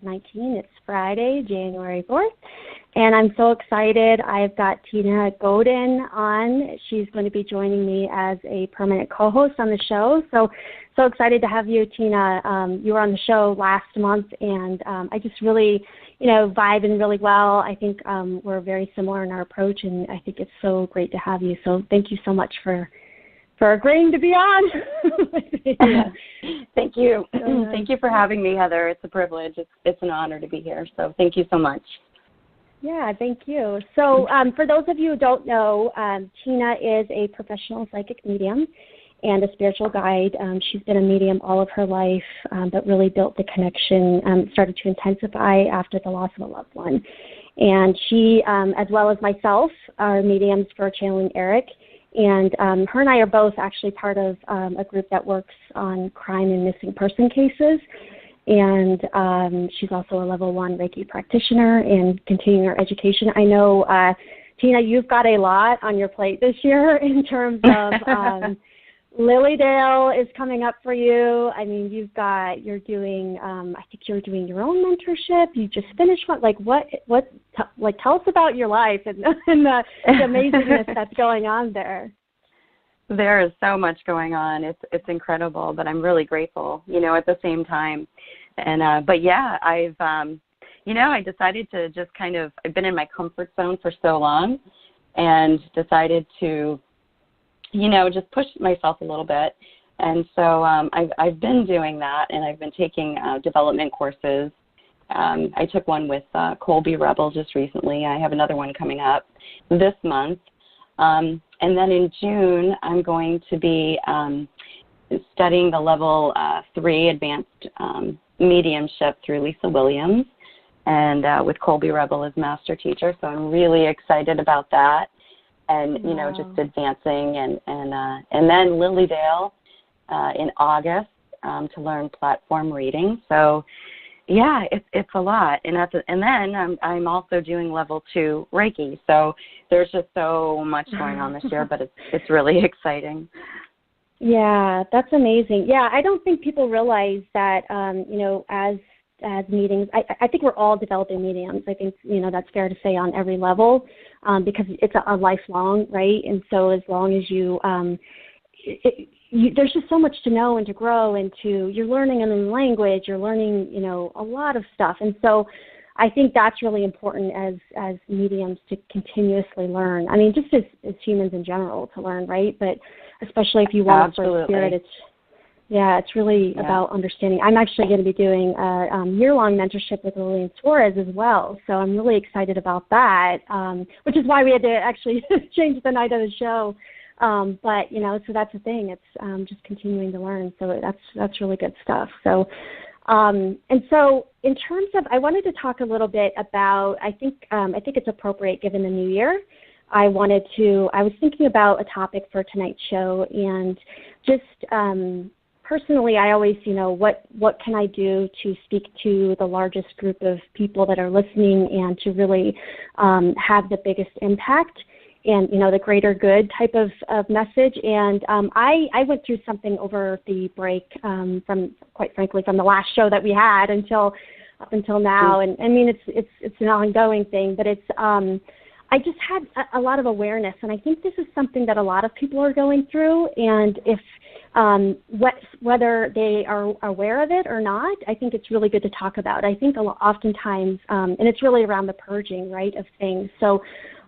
2019. It's Friday, January 4th, and I'm so excited. I've got Tina Godin on. She's going to be joining me as a permanent co-host on the show. So excited to have you, Tina. You were on the show last month, and I just really, vibing really well. I think we're very similar in our approach, and I think it's so great to have you. So thank you so much for agreeing to be on. Thank you. Thank you for having me, Heather. It's a privilege. It's an honor to be here. So thank you so much. Yeah, thank you. So for those of you who don't know, Tina is a professional psychic medium and a spiritual guide. She's been a medium all of her life, but really built the connection, started to intensify after the loss of a loved one. And she, as well as myself, are mediums for channeling Erik. And her and I are both actually part of a group that works on crime and missing person cases. And she's also a level 1 Reiki practitioner and continuing her education. I know, Tina, you've got a lot on your plate this year in terms of Lilydale is coming up for you. I mean, you're doing, I think you're doing your own mentorship. You just finished one. Tell us about your life and the amazingness that's going on there. There is so much going on. It's incredible, but I'm really grateful, at the same time. And, but yeah, I decided to just I've been in my comfort zone for so long and decided to, just push myself a little bit. And so I've been doing that, and I've been taking development courses. I took one with Colby Rebel just recently. I have another one coming up this month. And then in June, I'm going to be studying the level 3 advanced mediumship through Lisa Williams, and with Colby Rebel as master teacher. So I'm really excited about that. And, wow. Just advancing. And then Lilydale in August to learn platform reading. So, yeah, it's a lot. And then I'm also doing level 2 Reiki. So there's just so much going on this year, but it's really exciting. Yeah, that's amazing. Yeah, I don't think people realize that, as meetings, I think we're all developing mediums. I think, that's fair to say on every level, because it's a lifelong, right? And so as long as you, there's just so much to know and to grow into. You're learning a new language, you're learning, a lot of stuff. And so I think that's really important as mediums to continuously learn. I mean, just as humans in general to learn, right? But especially if you want to for spirit, it's really about understanding. I'm actually going to be doing a year-long mentorship with Lillian Suarez as well, so I'm really excited about that, which is why we had to actually change the night of the show. But, so that's the thing. It's just continuing to learn, so that's really good stuff. So, and so in terms of, I wanted to talk a little bit about, I think it's appropriate given the new year. I was thinking about a topic for tonight's show, and just personally, I always, what can I do to speak to the largest group of people that are listening and to really have the biggest impact and, the greater good type of message. And I went through something over the break quite frankly, from the last show that we had up until now. And I mean, it's an ongoing thing, but it's, I just had a lot of awareness, and I think this is something that a lot of people are going through, and if whether they are aware of it or not, I think it's really good to talk about. I think oftentimes, and it's really around the purging, right, of things. So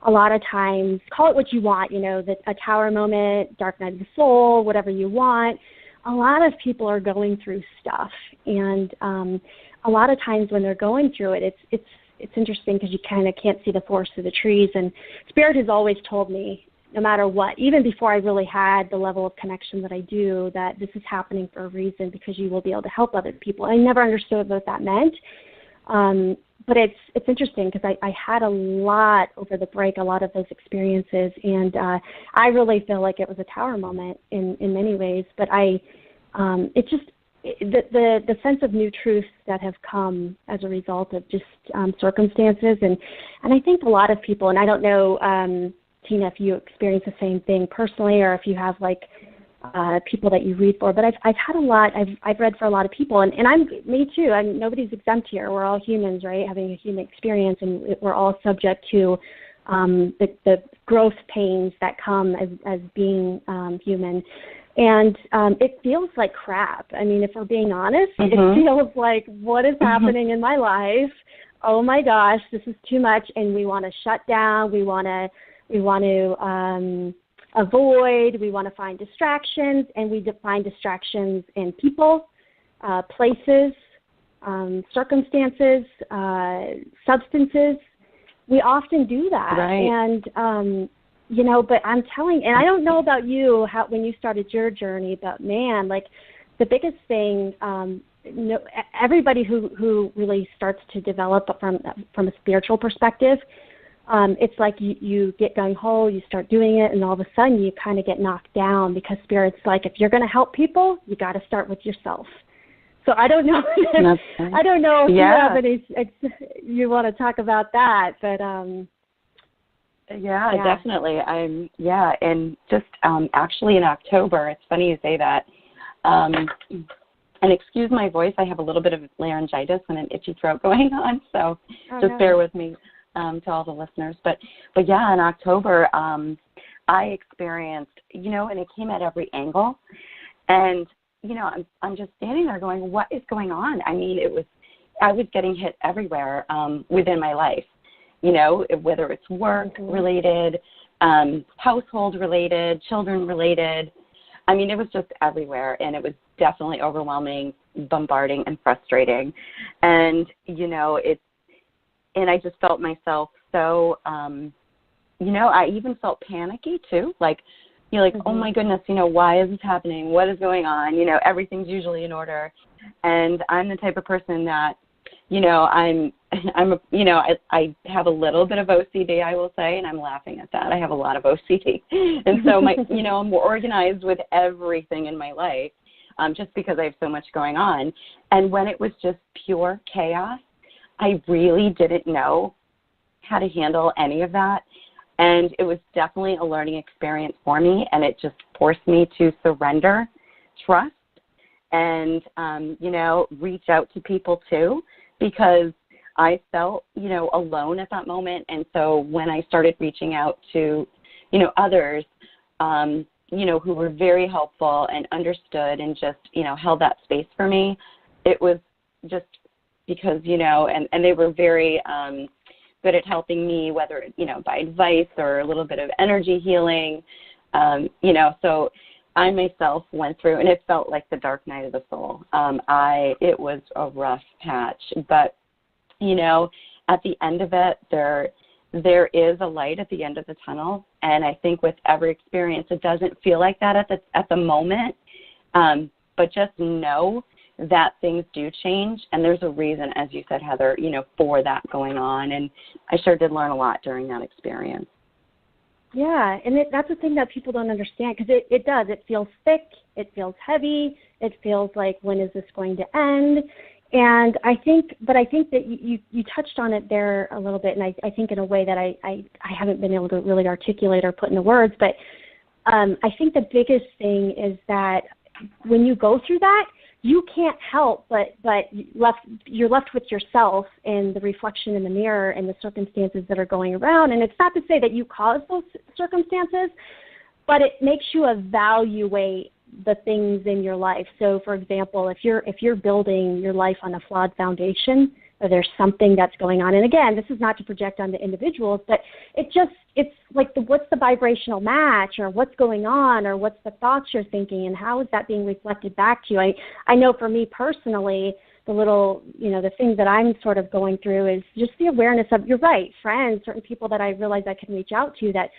a lot of times, call it what you want, a tower moment, dark night of the soul, whatever you want. A lot of people are going through stuff, and a lot of times when they're going through it, it's interesting because you kind of can't see the forest through the trees. And Spirit has always told me, no matter what, even before I really had the level of connection that I do, that this is happening for a reason because you will be able to help other people. I never understood what that meant. But it's interesting because I had a lot over the break, a lot of those experiences. And I really feel like it was a tower moment in many ways. But the sense of new truths that have come as a result of just circumstances. And I think a lot of people, and I don't know, Tina, if you experience the same thing personally or if you have people that you read for, but I've had a lot. I've read for a lot of people, and me too. Nobody's exempt here. We're all humans, right? Having a human experience, and we're all subject to the growth pains that come as being human. And it feels like crap. I mean, if we're being honest, it feels like, what is happening in my life? Oh my gosh, this is too much, and we want to shut down. We want to avoid. We want to find distractions, and we find distractions in people, places, circumstances, substances. We often do that, right. and but I'm telling, and I don't know about you, when you started your journey, but man, like the biggest thing, everybody who really starts to develop from a spiritual perspective, it's like you get gung-ho, you start doing it, and all of a sudden you kind of get knocked down, because Spirit's like, if you're going to help people, you got to start with yourself. So I don't know if, you have any, you want to talk about that, but Yeah, definitely. And just actually in October, it's funny you say that. And excuse my voice, I have a little bit of laryngitis and an itchy throat going on, so bear with me to all the listeners. But yeah, in October, I experienced, and it came at every angle, and I'm just standing there going, what is going on? I mean, I was getting hit everywhere within my life. Whether it's work related, household related, children related. I mean, it was just everywhere, and it was definitely overwhelming, bombarding, and frustrating. And, and I just felt myself so, I even felt panicky too. Like, oh my goodness, why is this happening? What is going on? Everything's usually in order. And I'm the type of person that, I have a little bit of OCD, I will say, and I'm laughing at that. I have a lot of OCD. And so I'm more organized with everything in my life, just because I have so much going on. And when it was just pure chaos, I really didn't know how to handle any of that. And it was definitely a learning experience for me, and it just forced me to surrender, trust, and, reach out to people too, because I felt, alone at that moment. And so when I started reaching out to, others, who were very helpful and understood and just, held that space for me, it was just because, and they were very good at helping me, whether, by advice or a little bit of energy healing, so I myself went through, and it felt like the dark night of the soul. It was a rough patch, but, at the end of it, there is a light at the end of the tunnel. And I think with every experience, it doesn't feel like that at the moment. But just know that things do change, and there's a reason, as you said, Heather, for that going on. And I sure did learn a lot during that experience. Yeah, and that's the thing that people don't understand, because it does. It feels thick. It feels heavy. It feels like, when is this going to end? And I think that you touched on it there a little bit, and I think in a way that I haven't been able to really articulate or put into words, but I think the biggest thing is that when you go through that, you can't help but you're left with yourself and the reflection in the mirror and the circumstances that are going around. And it's not to say that you caused those circumstances, but it makes you evaluate the things in your life. So, for example, if you're building your life on a flawed foundation, or there's something that's going on, and again, this is not to project on the individuals, but it's like what's the vibrational match, or what's going on, or what's the thoughts you're thinking, and how is that being reflected back to you? I know for me personally, the thing that I'm sort of going through is just the awareness of, you're right, friends, certain people that I realized I can reach out to that,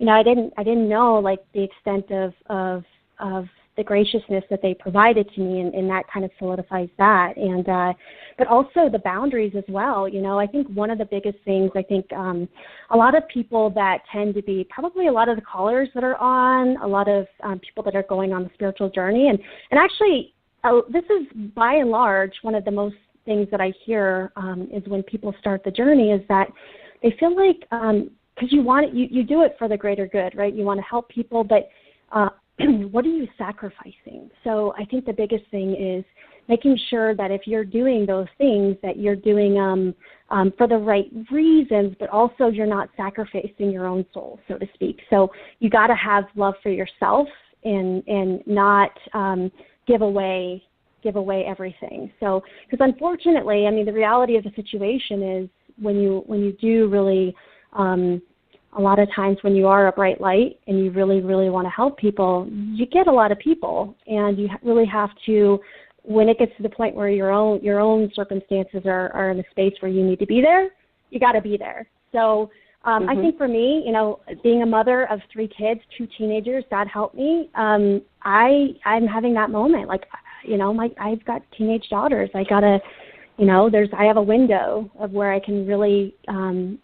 I didn't know, like, the extent of the graciousness that they provided to me, and that kind of solidifies that. And but also the boundaries as well. I think one of the biggest things, a lot of people that tend to be, probably a lot of the callers that are on, a lot of people that are going on the spiritual journey, and actually this is by and large one of the most things that I hear is when people start the journey, is that they feel like, because you do it for the greater good, right? You want to help people, but what are you sacrificing? So I think the biggest thing is making sure that if you're doing those things, that you're doing for the right reasons, but also you're not sacrificing your own soul, so to speak. So you got to have love for yourself and not give away everything. So, because unfortunately, I mean, the reality of the situation is when you do really, a lot of times when you are a bright light and you really, really want to help people, you get a lot of people, and you really have to, when it gets to the point where your own circumstances are in a space where you need to be there, you got to be there. So I think for me, you know, being a mother of 3 kids, 2 teenagers, God help me, I'm having that moment. Like, you know, I've got teenage daughters. I got to, you know, I have a window of where I can really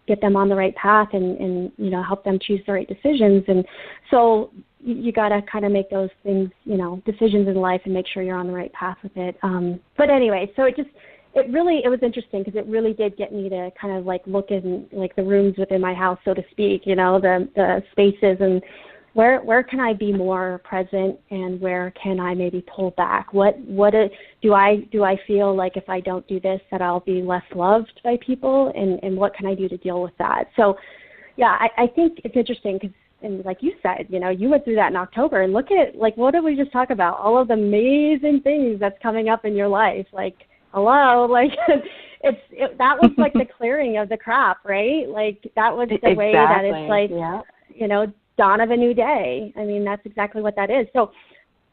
get them on the right path and, you know, help them choose the right decisions. And so you got to kind of make those things, you know, decisions in life and make sure you're on the right path with it. But anyway, so it was interesting because it really did get me to kind of like look in like the rooms within my house, so to speak, you know, the spaces and where can I be more present and where can I maybe pull back? Do I feel like if I don't do this that I'll be less loved by people, and what can I do to deal with that? So yeah, I think it's interesting because, and like you said, you know, you went through that in October, and look at, like, what did we just talk about? All of the amazing things that's coming up in your life. Like, hello, like, that was like the clearing of the crap, right? Like, that was the way that it's like, you know, dawn of a new day. I mean, that's exactly what that is. So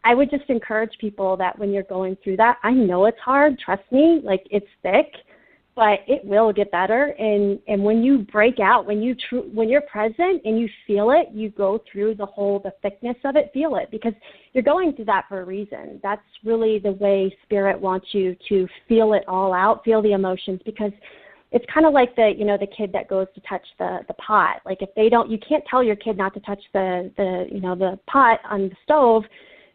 I would just encourage people that when you're going through that, I know it's hard, trust me, like, it's thick, but it will get better. And when you break out, when you're present and you feel it, you go through the thickness of it, feel it, because you're going through that for a reason. That's really the way Spirit wants you to feel it all out, feel the emotions, because it's kind of like the kid that goes to touch the pot. Like, if they don't, you can't tell your kid not to touch the pot on the stove.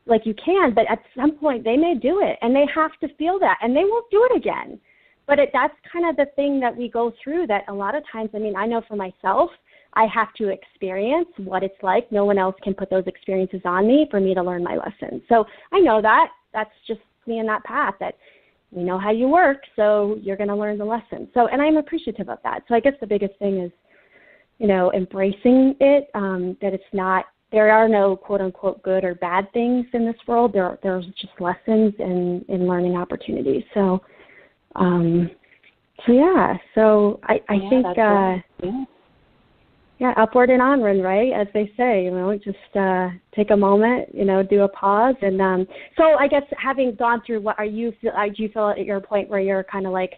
Like, you can, but at some point they may do it, and they have to feel that, and they won't do it again. But that's kind of the thing that we go through, that a lot of times, I mean, I know for myself, I have to experience what it's like. No one else can put those experiences on me for me to learn my lesson. So I know that. That's just me in that path, that you know how you work, so you're going to learn the lesson. So, and I'm appreciative of that. So I guess the biggest thing is, you know, embracing it, that it's not, there are no quote-unquote good or bad things in this world. There's just lessons and learning opportunities. So, so I think, upward and onward, right? As they say, you know, just take a moment, you know, do a pause. And so I guess having gone through, do you feel at your point where you're kind of like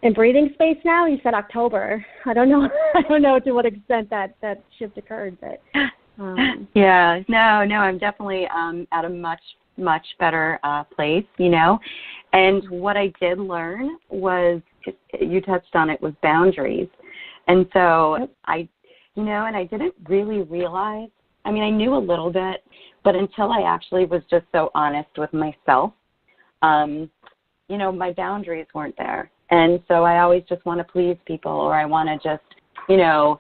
in breathing space now? You said October. I don't know to what extent that shift occurred, but. Yeah, no, I'm definitely at a much better place, you know. And what I did learn was, you touched on it, was boundaries. And so I didn't really realize, I mean, I knew a little bit, but until I actually was just so honest with myself, you know, my boundaries weren't there. And so I always just want to please people, or I want to just, you know,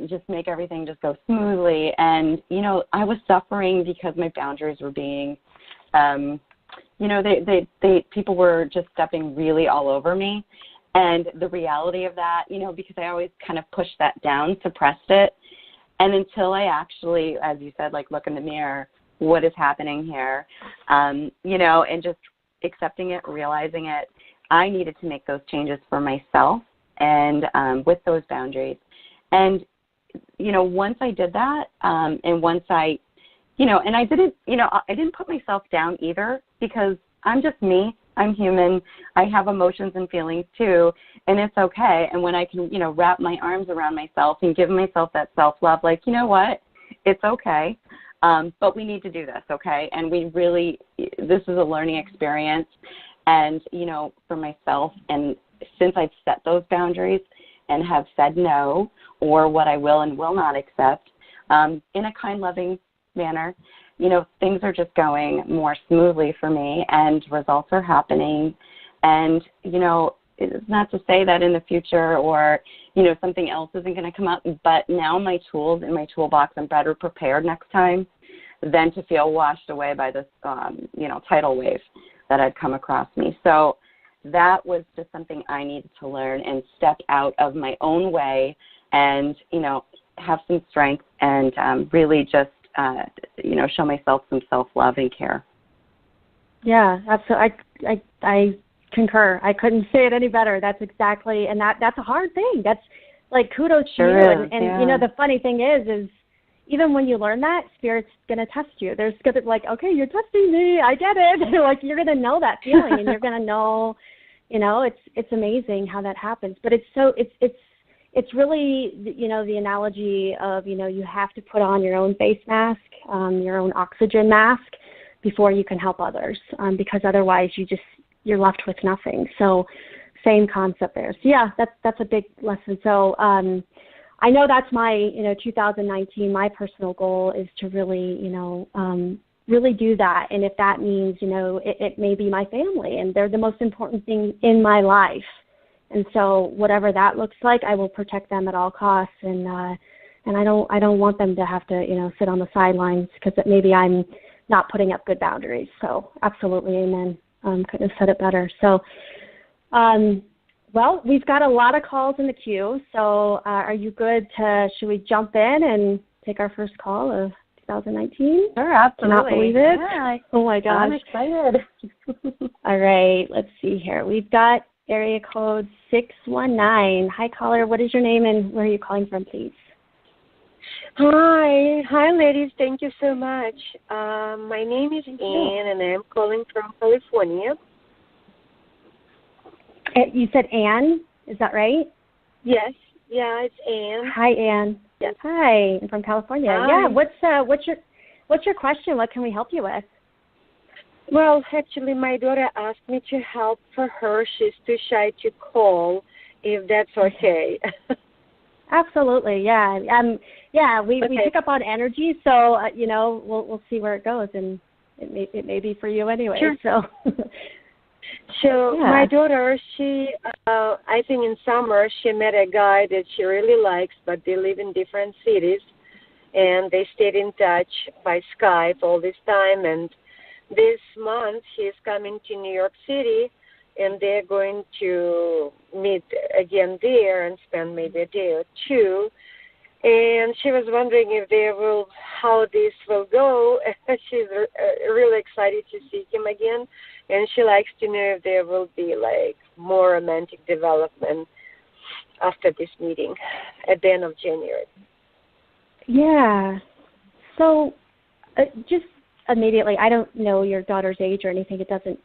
just make everything just go smoothly. And, you know, I was suffering because my boundaries were being, you know, people were just stepping really all over me. And the reality of that, you know, because I always kind of pushed that down, suppressed it. And until I actually, as you said, like, look in the mirror, what is happening here, you know, and just accepting it, realizing it, I needed to make those changes for myself and with those boundaries. And, you know, once I did that, and once I, you know, and I didn't put myself down either, because I'm just me. I'm human. I have emotions and feelings too, and it's okay. And when I can, you know, wrap my arms around myself and give myself that self-love, like, you know what, it's okay, but we need to do this, okay? And this is a learning experience. And, you know, for myself, and since I've set those boundaries and have said no, or what I will and will not accept, in a kind, loving manner, you know, things are just going more smoothly for me, and results are happening. And, you know, it's not to say that in the future, or, you know, something else isn't going to come up, but now my tools in my toolbox, I'm better prepared next time. than to feel washed away by this, tidal wave that had come across me. So that was just something I needed to learn and step out of my own way and, have some strength and really just, show myself some self-love and care. Yeah, absolutely. I concur. I couldn't say it any better. That's exactly, and that's a hard thing. That's like kudos to you. And the funny thing is even when you learn that, Spirit's going to test you. There's going to be like, okay, you're testing me. I get it. Like you're going to know that feeling, and you're going to know, it's amazing how that happens. But it's really, the analogy of, you have to put on your own face mask, your own oxygen mask before you can help others, because otherwise you're left with nothing. So same concept there. So yeah, that's a big lesson. So I know that's my, 2019, my personal goal is to really, really do that. And if that means, it may be my family, and they're the most important thing in my life. And so whatever that looks like, I will protect them at all costs. And I don't want them to have to, sit on the sidelines because maybe I'm not putting up good boundaries. So absolutely, amen. Couldn't have said it better. So, well, we've got a lot of calls in the queue. So are you good should we jump in and take our first call of 2019? Sure, absolutely. Cannot believe it. Yeah, oh my gosh. I'm excited. All right, let's see here. We've got area code 619. Hi, caller. What is your name and where are you calling from, please? Hi, ladies. Thank you so much. My name is Anne, and I'm calling from California. You said Anne, is that right? Yes. Yeah, it's Anne. Hi, Anne. Yes. Hi, I'm from California. Hi. Yeah. What's your question? What can we help you with? Well, actually, my daughter asked me to help for her. She's too shy to call, if that's okay. Absolutely, yeah. We pick up on energy, so we'll see where it goes, and it may be for you anyway. Sure. So yeah. My daughter, she I think in summer she met a guy that she really likes, but they live in different cities, and they stayed in touch by Skype all this time. And this month he's coming to New York City, and they're going to meet again there and spend maybe a day or two. And she was wondering how this will go. She's really excited to see him again, and she likes to know if there will be like more romantic development after this meeting at the end of January. Yeah. So just immediately, I don't know your daughter's age or anything. It doesn't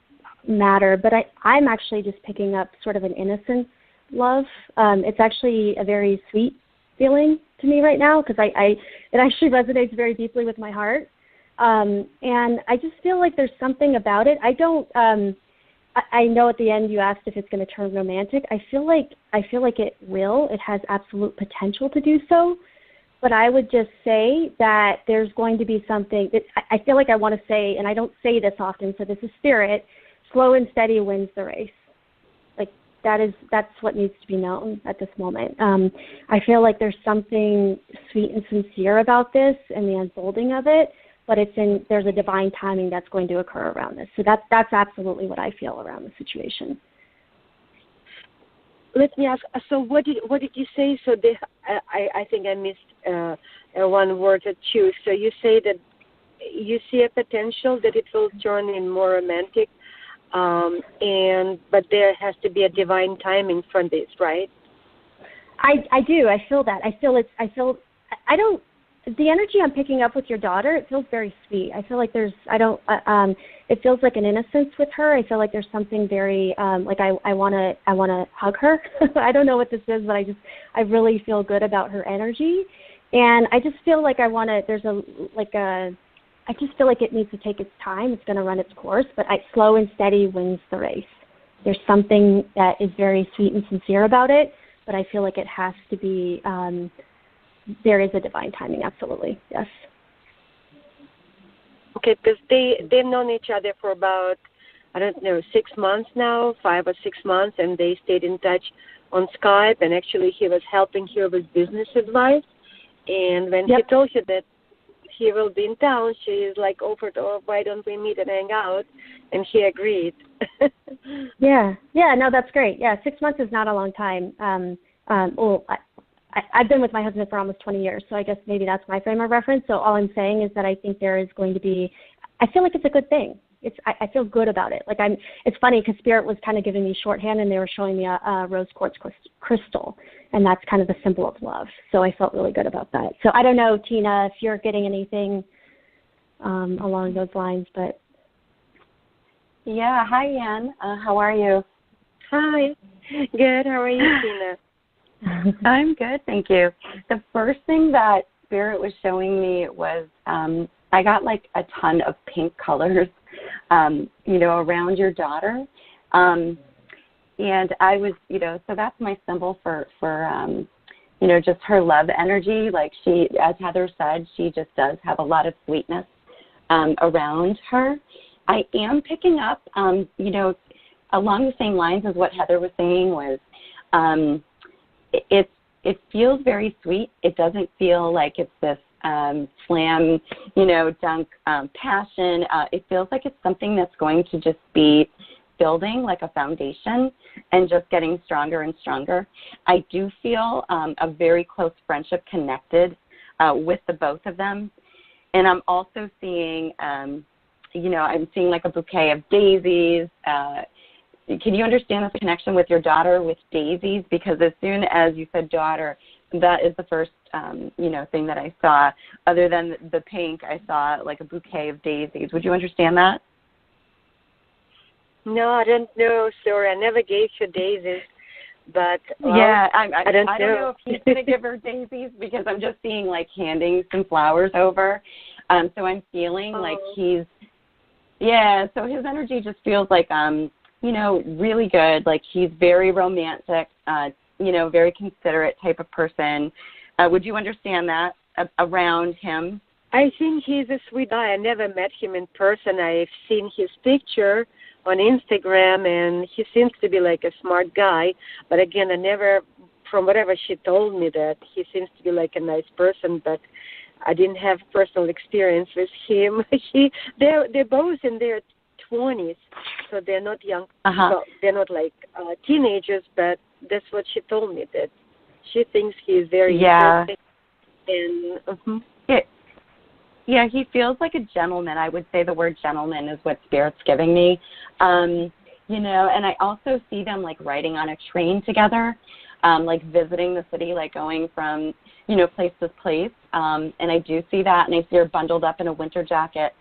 matter, but I'm actually just picking up sort of an innocence love. It's actually a very sweet feeling to me right now because it actually resonates very deeply with my heart. And I just feel like there's something about it. I know at the end you asked if it's going to turn romantic. I feel like it will. It has absolute potential to do so. But I would just say that there's going to be something that I feel like I want to say, and I don't say this often, so this is spirit, slow and steady wins the race. Like that's what needs to be known at this moment. I feel like there's something sweet and sincere about this and the unfolding of it, but there's a divine timing that's going to occur around this. So that's absolutely what I feel around the situation. Let me ask. So what did you say? So I think I missed one word or two. So you say that you see a potential that it will turn in more romantic, but there has to be a divine timing for this, right? I do. I feel that. The energy I'm picking up with your daughter, it feels very sweet. I feel like it feels like an innocence with her. I feel like there's something very, like I want to hug her. I don't know what this is, but I really feel good about her energy. And I just feel like I just feel like it needs to take its time. It's going to run its course, but slow and steady wins the race. There's something that is very sweet and sincere about it, but I feel like it has to be, there is a divine timing, absolutely, yes. Okay, because they've known each other for about, 6 months now, 5 or 6 months, and they stayed in touch on Skype, and actually he was helping her with business advice. And when he told her that he will be in town. She like offered, "Oh, why don't we meet and hang out?" And he agreed. Yeah. No, that's great. Yeah, 6 months is not a long time. I've been with my husband for almost 20 years, so I guess maybe that's my frame of reference. So all I'm saying is that I think there is going to be. I feel like it's a good thing. I feel good about it. Like it's funny because Spirit was kind of giving me shorthand, and they were showing me a rose quartz crystal, and that's kind of the symbol of love. So I felt really good about that. So I don't know, Tina, if you're getting anything along those lines, but yeah. Hi, Ann. How are you? Hi. Good. How are you, Tina? I'm good, thank you. The first thing that Spirit was showing me was I got like a ton of pink colors, around your daughter. And I was, so that's my symbol for just her love energy. Like she, as Heather said, she just does have a lot of sweetness around her. I am picking up, along the same lines as what Heather was saying was, it feels very sweet. It doesn't feel like it's this slam, dunk passion. It feels like it's something that's going to just be building like a foundation and just getting stronger and stronger. I do feel a very close friendship connected with the both of them. And I'm also seeing, I'm seeing like a bouquet of daisies. Can you understand this connection with your daughter with daisies? Because as soon as you said daughter, that is the first, thing that I saw. Other than the pink, I saw like a bouquet of daisies. Would you understand that? No, I don't know, sir. I never gave her daisies, but yeah, I don't know know if he's going to give her daisies because I'm just seeing like handing some flowers over. So I'm feeling like so his energy just feels like really good. Like he's very romantic, very considerate type of person. Would you understand that around him? I think he's a sweet guy. I never met him in person. I've seen his picture on Instagram, and he seems to be like a smart guy. But again, I never, from whatever she told me, that he seems to be like a nice person, but I didn't have personal experience with him. They're both in their 20s, so they're not young. Well, they're not like teenagers, but that's what she told me, that she thinks he's very interesting. And yeah, he feels like a gentleman. I would say the word gentleman is what Spirit's giving me. And I also see them like riding on a train together, like visiting the city, like going from, place to place. And I do see that, and I see her bundled up in a winter jacket.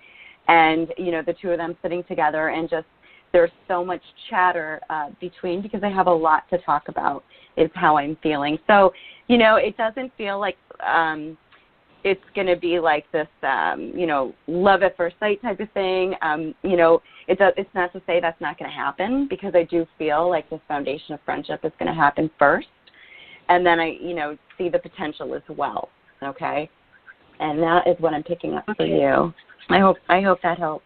And, the two of them sitting together, and just there's so much chatter between, because they have a lot to talk about is how I'm feeling. So, it doesn't feel like it's going to be like this, love at first sight type of thing. It's not to say that's not going to happen, because I do feel like this foundation of friendship is going to happen first. And then I, see the potential as well. Okay. And that is what I'm picking up for you. I hope that helps.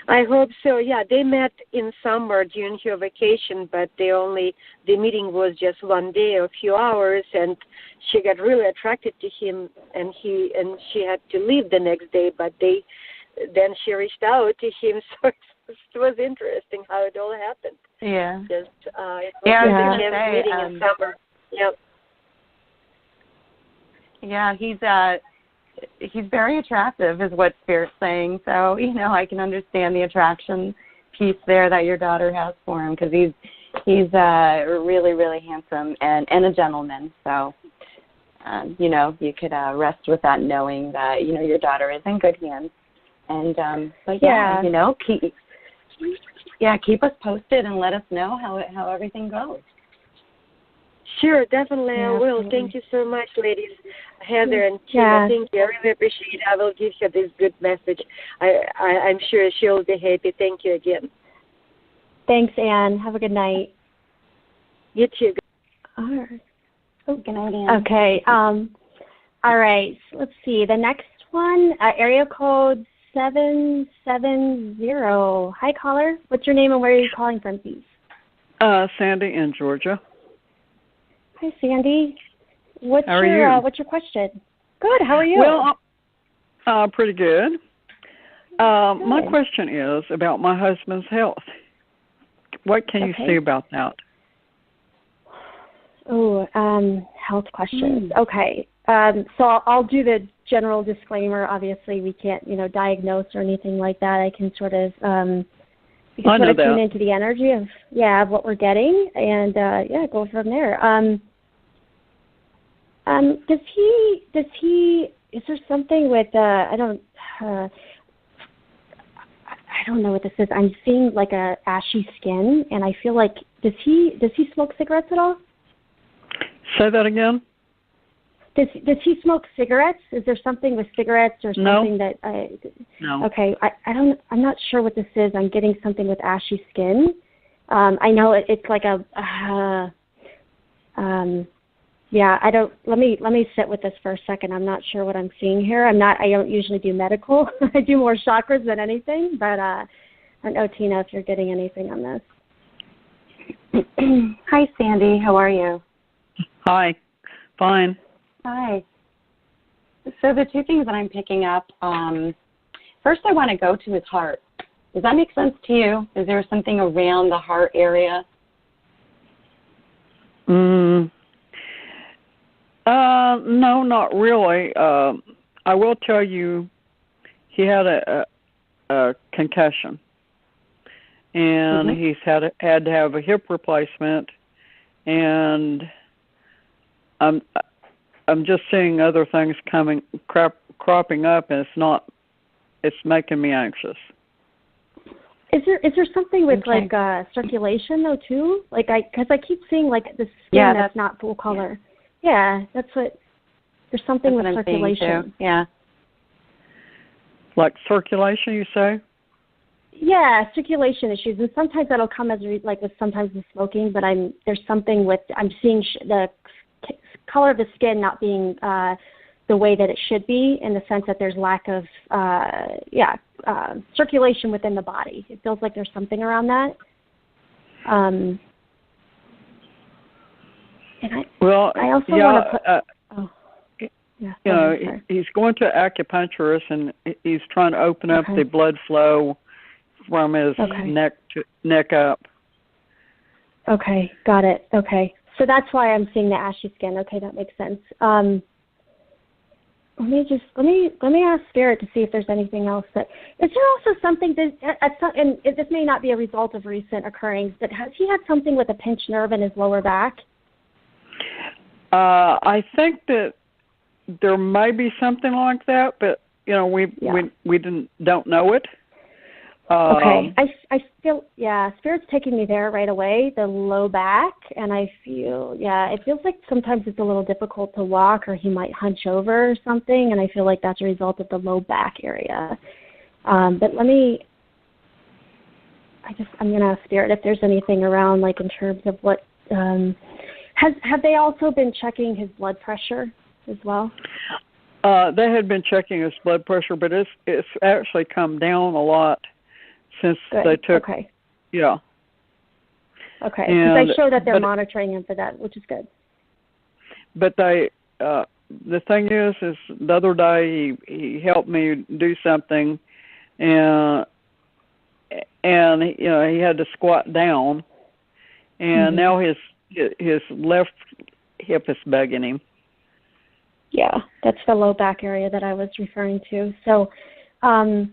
I hope so. Yeah, they met in summer during her vacation, but the meeting was just one day, a few hours, and she got really attracted to him, and she had to leave the next day. But then she reached out to him, so it was interesting how it all happened. Yeah. Just meeting in summer. Yep. Yeah, he's very attractive is what Spirit's saying. So, I can understand the attraction piece there that your daughter has for him, because he's really, really handsome and a gentleman. So, you could rest with that, knowing that, your daughter is in good hands. And, keep us posted and let us know how everything goes. Sure, definitely I will. Absolutely. Thank you so much, ladies. Heather and Tina, thank you. I really appreciate it. I will give her this good message. I'm sure she'll be happy. Thank you again. Thanks, Anne. Have a good night. You too. All right. Oh, good night, Anne. Okay. All right. So let's see. The next one, area code 770. Hi, caller. What's your name and where are you calling from, please? Sandy in Georgia. Hi, Sandy. What's How are you? What's your question? Good. How are you? Well, Pretty good. My question is about my husband's health. What can you say about that? Oh, health questions. Okay. So I'll do the general disclaimer. Obviously, we can't, diagnose or anything like that. I can sort of, tune into the energy of what we're getting, and go from there. Is there something with I don't know what this is. I'm seeing like a ashy skin, and I feel like does he smoke cigarettes at all? Say that again. Does he smoke cigarettes? Is there something with cigarettes or something that No. Okay, I'm not sure what this is. I'm getting something with ashy skin. I know it's like I don't. Let me sit with this for a second. I'm not sure what I'm seeing here. I don't usually do medical. I do more chakras than anything. But I don't know, Tina, if you're getting anything on this. Hi, Sandy. How are you? Hi. Fine. Hi. So the two things that I'm picking up. First, I want to go to his heart. Does that make sense to you? Is there something around the heart area? No, not really. I will tell you, he had a concussion, and he's had to have a hip replacement, and I'm just seeing other things cropping up, and it's making me anxious. Is there something with like circulation though too? Because I keep seeing like the skin that's not full color. Yeah, that's what. There's something with circulation. Yeah. Like circulation, you say? Yeah, circulation issues, and sometimes that'll come as with sometimes with smoking. But I'm seeing the color of the skin not being the way that it should be, in the sense that there's lack of circulation within the body. It feels like there's something around that. And I also want to put. He's going to an acupuncturist, and he's trying to open up the blood flow from his neck up. Okay, got it. Okay, so that's why I'm seeing the ashy skin. Okay, that makes sense. Let me ask Spirit to see if there's anything else. Is there also something and this may not be a result of recent occurrings, but has he had something with a pinched nerve in his lower back? I think that there may be something like that, but we don't know it. Okay, I feel Spirit's taking me there right away, the low back, and I feel it feels like sometimes it's a little difficult to walk, or he might hunch over or something, and I feel like that's a result of the low back area. But I'm gonna ask Spirit if there's anything around, like in terms of what have they also been checking his blood pressure as well? They had been checking his blood pressure, but it's actually come down a lot since they took. Okay. Yeah. Okay. Because I show that they're monitoring him for that, which is good. But the thing is the other day he helped me do something, and he had to squat down, and now his left hip is bugging him. Yeah, that's the low back area that I was referring to. So, I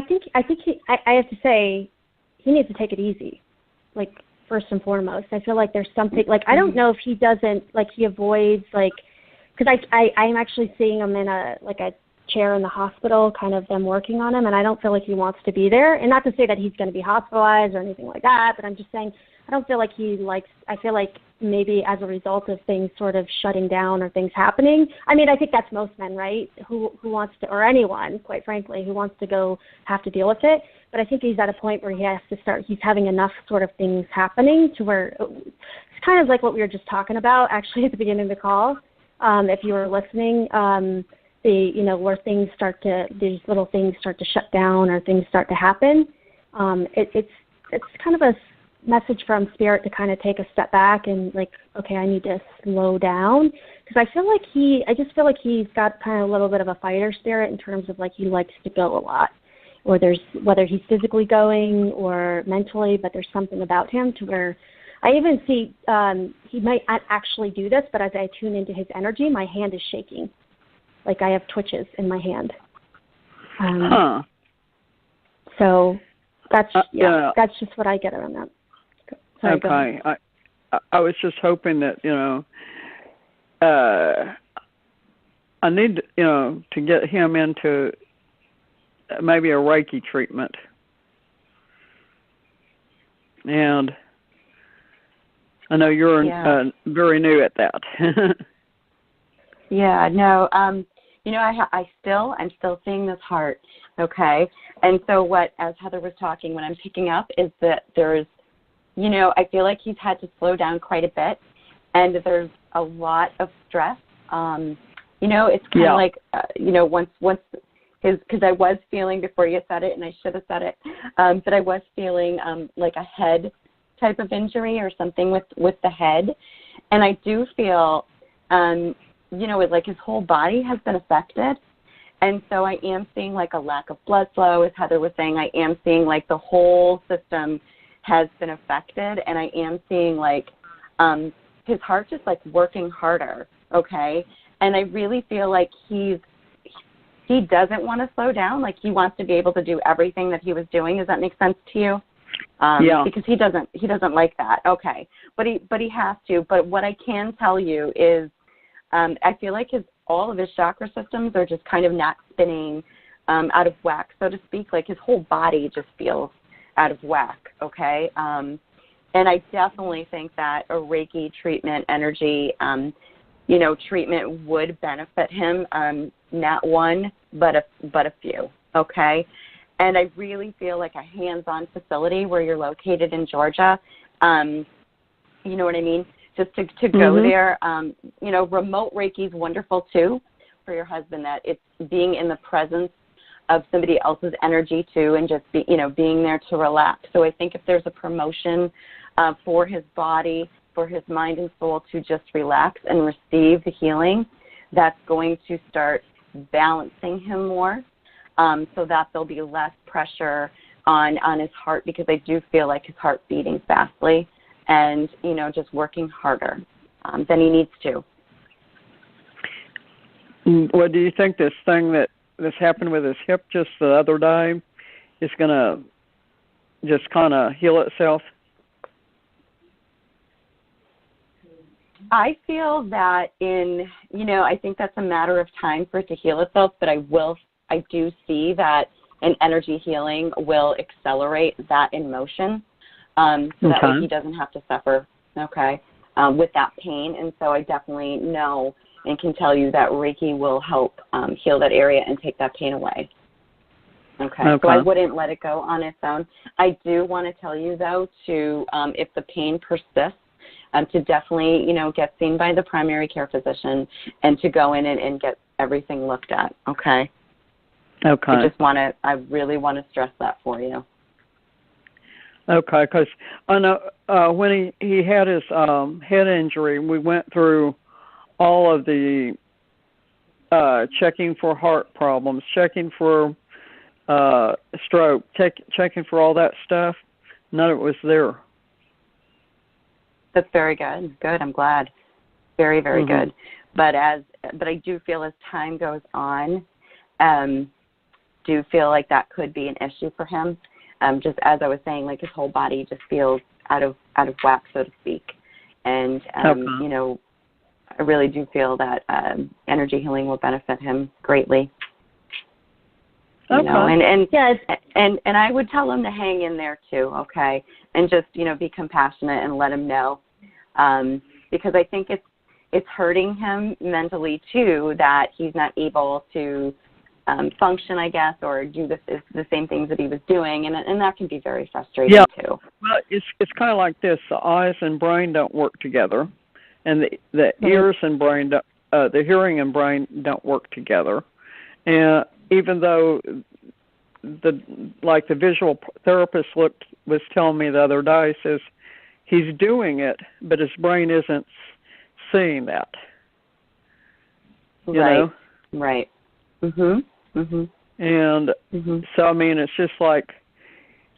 think I have to say he needs to take it easy, like first and foremost. I feel like there's something, like I don't know if he doesn't, like he avoids, like, because I'm actually seeing him in a chair in the hospital, kind of them working on him, and I don't feel like he wants to be there. And not to say that he's going to be hospitalized or anything like that, but I'm just saying I don't feel like I feel like maybe as a result of things sort of shutting down or things happening. I mean, I think that's most men, right? Who wants to, or anyone, quite frankly, who wants to go have to deal with it. But I think he's at a point where he has to start, he's having enough sort of things happening to where it's kind of like what we were just talking about actually at the beginning of the call. If you were listening, where these little things start to shut down or things start to happen. It's kind of a message from Spirit to kind of take a step back and like, okay, I need to slow down, because because I just feel like he's got kind of a little bit of a fighter spirit in terms of like he likes to go a lot, or whether he's physically going or mentally, but there's something about him to where I even see he might not actually do this, but as I tune into his energy, my hand is shaking, like I have twitches in my hand. So that's that's just what I get around that. Sorry, okay, I was just hoping that I need to get him into maybe a Reiki treatment, and I know you're very new at that. Yeah, no, I'm still seeing this heart, okay? And so as Heather was talking, what I'm picking up is that there's, I feel like he's had to slow down quite a bit, and there's a lot of stress. It's kind of like, once because I was feeling, before you said it, and I should have said it, but I was feeling like a head type of injury or something with the head. And I do feel, like his whole body has been affected. And so I am seeing like a lack of blood flow, as Heather was saying. I am seeing like the whole system has been affected. And I am seeing like his heart just like working harder, okay? And I really feel like he doesn't want to slow down. Like he wants to be able to do everything that he was doing. Does that make sense to you? Because he doesn't like that. Okay. But he has to. But what I can tell you is I feel like all of his chakra systems are just kind of not spinning out of whack, so to speak. Like his whole body just feels out of whack. Okay. And I definitely think that a Reiki treatment, energy, treatment would benefit him. Not one, but a few. Okay. And I really feel like a hands-on facility where you're located in Georgia, you know what I mean? Just to go there, remote Reiki is wonderful too for your husband, that it's being in the presence of somebody else's energy too, and just being there to relax. So I think if there's a promotion for his body, for his mind and soul to just relax and receive the healing, that's going to start balancing him more. So that there'll be less pressure on his heart, because I do feel like his heart beating fastly and, just working harder than he needs to. Well, do you think this thing that's happened with his hip just the other day is going to just kind of heal itself? I feel that I think that's a matter of time for it to heal itself, but I do see that an energy healing will accelerate that in motion, so that way he doesn't have to suffer, with that pain. And so I definitely know and can tell you that Reiki will help heal that area and take that pain away. Okay. So I wouldn't let it go on its own. I do want to tell you, though, if the pain persists, to definitely, get seen by the primary care physician and to go in and get everything looked at, okay? Okay. I really want to stress that for you. Okay, because I know when he had his head injury, we went through all of the checking for heart problems, checking for stroke, checking for all that stuff. None of it was there. That's very good. Good. I'm glad. Very, very good. But I do feel as time goes on, do feel like that could be an issue for him. Just as I was saying, like his whole body just feels out of whack, so to speak. And I really do feel that energy healing will benefit him greatly. And I would tell him to hang in there too, okay, and just be compassionate and let him know, because I think it's hurting him mentally too, that he's not able to function, I guess, or do the same things that he was doing, and that can be very frustrating too. Well, it's kind of like this: the eyes and brain don't work together, and the ears and brain, the hearing and brain don't work together, and even though the visual therapist was telling me the other day, says he's doing it, but his brain isn't seeing that. you know? Right. Mhm. Mhm. And so I mean, it's just like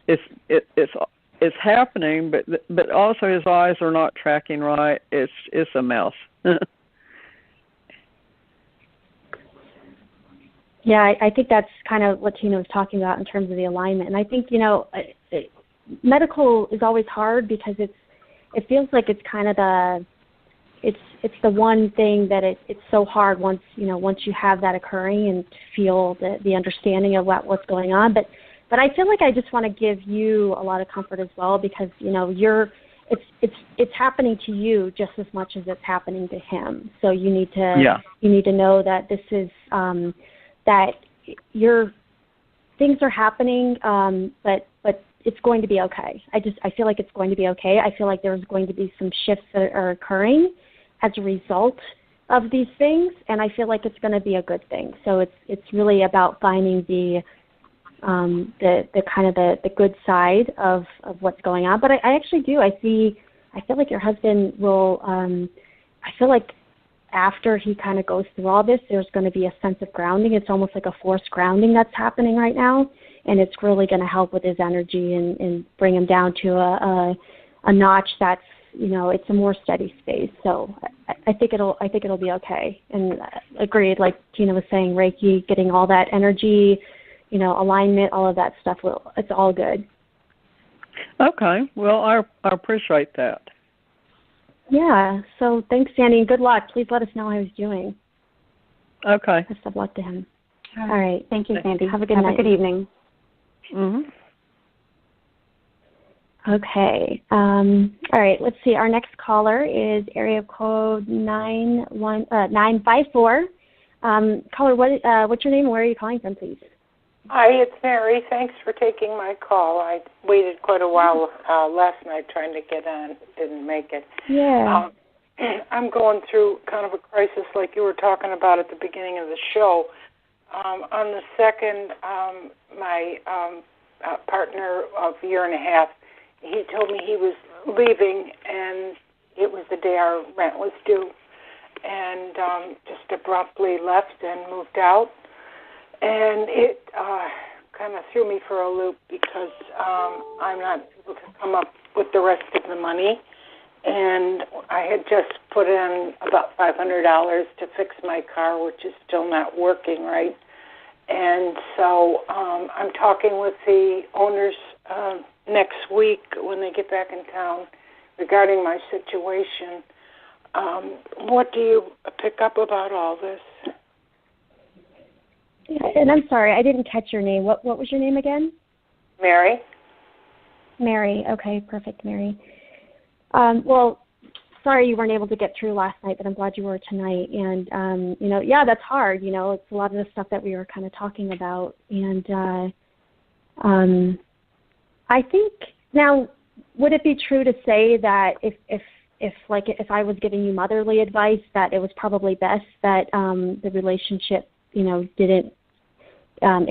it's happening, but also his eyes are not tracking right. It's a mess. Yeah, I think that's kind of what Tina was talking about in terms of the alignment. And I think, you know, medical is always hard because it feels like it's kind of it's the one thing that it's so hard once you have that occurring and to feel the understanding of what's going on. But I feel like I just want to give you a lot of comfort as well, because, you know, it's happening to you just as much as it's happening to him. So you need to know that this is that things are happening, but it's going to be okay. I feel like it's going to be okay. I feel like there's going to be some shifts that are occurring as a result of these things, and I feel like it's going to be a good thing. So it's really about finding the kind of the good side of what's going on. But I actually do. I feel like your husband will. I feel like after he kind of goes through all this, there's going to be a sense of grounding. It's almost like a forced grounding that's happening right now, and it's really going to help with his energy and bring him down to a notch that's, you know, it's a more steady space. So I think it'll be okay. And agreed, like Tina was saying, Reiki, getting all that energy, you know, alignment, all of that stuff, it's all good. Okay. Well, I appreciate that. Yeah. So thanks, Sandy, and good luck. Please let us know how he's doing. Okay. Best of luck to him. All right. Thank you, Sandy. Have a good night. Have a good evening. Mhm. Okay. All right. Let's see. Our next caller is area code 954. Caller, what's your name and where are you calling from, please? Hi, it's Mary. Thanks for taking my call. I waited quite a while last night trying to get on. Didn't make it. Yeah. I'm going through kind of a crisis like you were talking about at the beginning of the show. On the second, my partner of a year and a half, he told me he was leaving, and it was the day our rent was due, and just abruptly left and moved out. And it kind of threw me for a loop because I'm not able to come up with the rest of the money. And I had just put in about $500 to fix my car, which is still not working right. And so I'm talking with the owners next week when they get back in town regarding my situation. What do you pick up about all this? Yeah, and I'm sorry, I didn't catch your name. What was your name again? Mary. Mary. Okay, perfect, Mary. Well, sorry you weren't able to get through last night, but I'm glad you were tonight. And, you know, yeah, that's hard. You know, it's a lot of the stuff that we were kind of talking about. And I think, now, would it be true to say that if I was giving you motherly advice, that it was probably best that the relationship, you know, it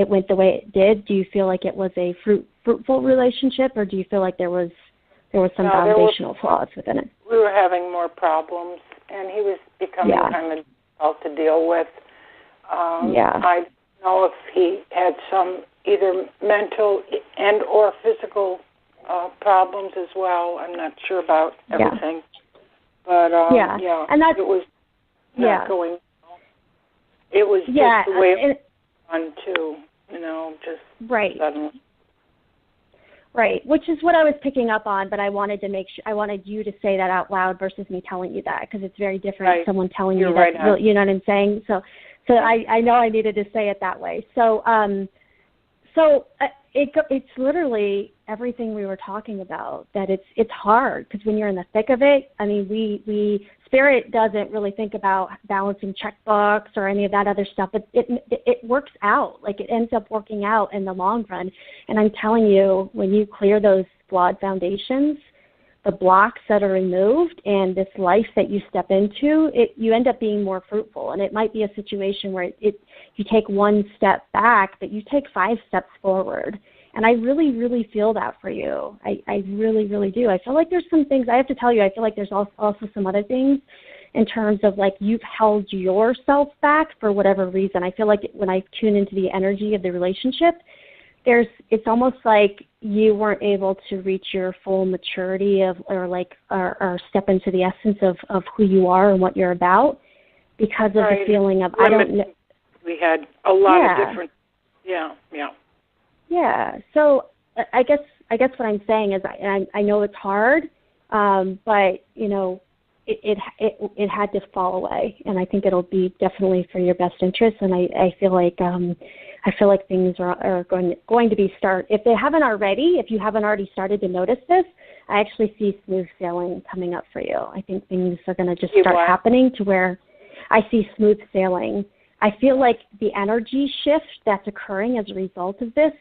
went the way it did? Do you feel like it was a fruitful relationship, or do you feel like there was some foundational flaws within it? We were having more problems, and he was becoming kind of difficult to deal with. I don't know if he had some either mental and or physical problems as well. I'm not sure about everything. But and that, it was not going. It was just the way it was on too, you know, just suddenly. Right, which is what I was picking up on, but I wanted to make sure, I wanted you to say that out loud versus me telling you that, because it's very different someone telling you that, you know what I'm saying? So I know I needed to say it that way. So it's literally everything we were talking about, that it's hard, because when you're in the thick of it, I mean, we Spirit doesn't really think about balancing checkbooks or any of that other stuff, but it works out. Like, it ends up working out in the long run. And I'm telling you, when you clear those flawed foundations, the blocks that are removed, and this life that you step into, you end up being more fruitful. And it might be a situation where you take one step back, but you take 5 steps forward. And I really, really feel that for you. I really, really do. I feel like there's some things, I have to tell you, I feel like there's also some other things in terms of like you've held yourself back for whatever reason. I feel like when I tune into the energy of the relationship, it's almost like you weren't able to reach your full maturity or step into the essence of who you are and what you're about because of the feeling of I don't know. We had a lot of different. Yeah. So I guess what I'm saying is I know it's hard, but you know it had to fall away, and I think it'll be definitely for your best interest. And I feel like things are going to be if they haven't already. If you haven't already started to notice this, I actually see smooth sailing coming up for you. I think things are going to just start happening to where I see smooth sailing. I feel like the energy shift that's occurring as a result of this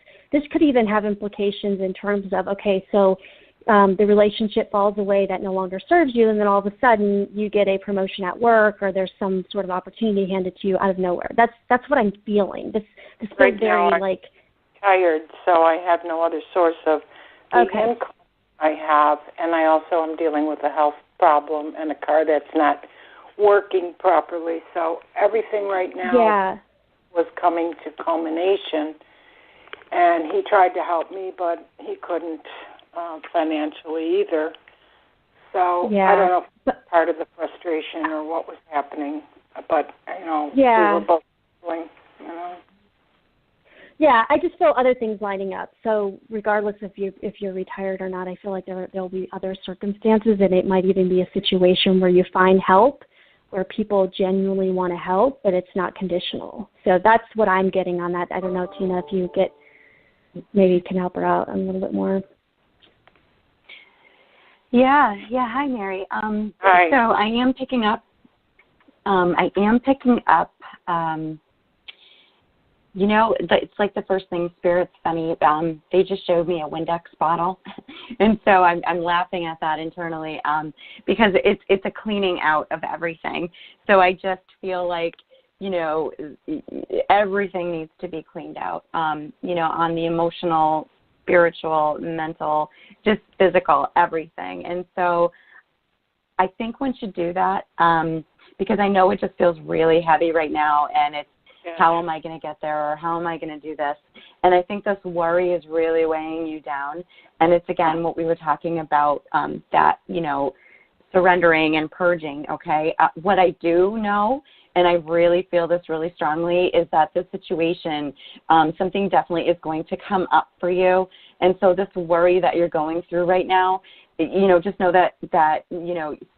could even have implications in terms of, okay, so the relationship falls away that no longer serves you, and then all of a sudden you get a promotion at work or there's some sort of opportunity handed to you out of nowhere. That's what I'm feeling. This feels very like tired, so I have no other source of income I have, and I also am dealing with a health problem and a car that's not working properly. So everything right now was coming to culmination, and he tried to help me, but he couldn't financially either. So I don't know if it was part of the frustration or what was happening, but we were both feeling, Yeah, I just feel other things lining up. So regardless if you're retired or not, I feel like there'll be other circumstances, and it might even be a situation where you find help, where people genuinely want to help, but it's not conditional. So that's what I'm getting on that. I don't know, Tina, if you maybe can help her out a little bit more. Yeah. Hi, Mary. Hi. So I am picking up. It's like the first thing. Spirit's funny. They just showed me a Windex bottle, and so I'm laughing at that internally because it's a cleaning out of everything. So I just feel like everything needs to be cleaned out. On the emotional, spiritual, mental, just physical, everything. And so I think one should do that because I know it just feels really heavy right now, and it's how am I going to get there, or how am I going to do this? And I think this worry is really weighing you down. And it's, again, what we were talking about, that, surrendering and purging, okay? What I do know, and I really feel this really strongly, is that this situation, something definitely is going to come up for you. And so this worry that you're going through right now, just know that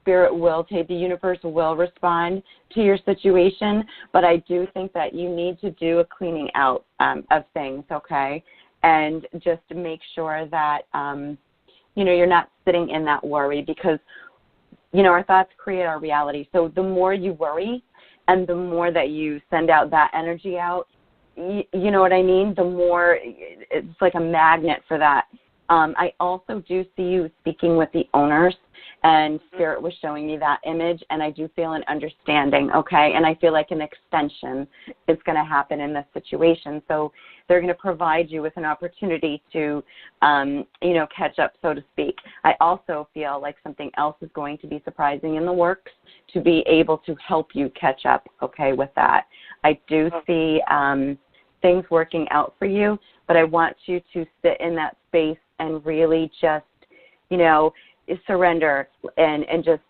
Spirit will take, the universe will respond to your situation. But I do think that you need to do a cleaning out of things, okay? And just to make sure that, you're not sitting in that worry, because, our thoughts create our reality. So the more you worry and the more that you send out that energy out, you know what I mean? The more it's like a magnet for that. I also do see you speaking with the owners, and Spirit was showing me that image, and I do feel an understanding, okay? And I feel like an extension is going to happen in this situation. So they're going to provide you with an opportunity to, catch up, so to speak. I also feel like something else is going to be surprising in the works to be able to help you catch up, okay, with that. I do see things working out for you, but I want you to sit in that space and really just, surrender and just,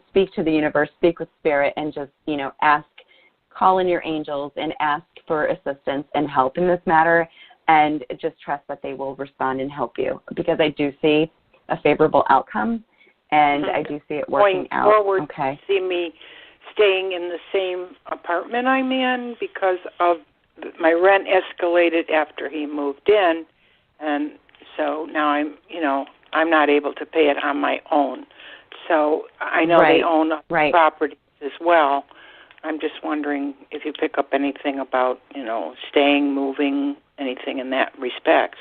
speak to the universe, speak with Spirit, and just, call in your angels and ask for assistance and help in this matter, and just trust that they will respond and help you, because I do see a favorable outcome, and I do see it working out. Going forward, okay. See me staying in the same apartment I'm in, because of my rent escalated after he moved in, and so now I'm not able to pay it on my own. So I know they own properties as well. I'm just wondering if you pick up anything about, staying, moving, anything in that respect.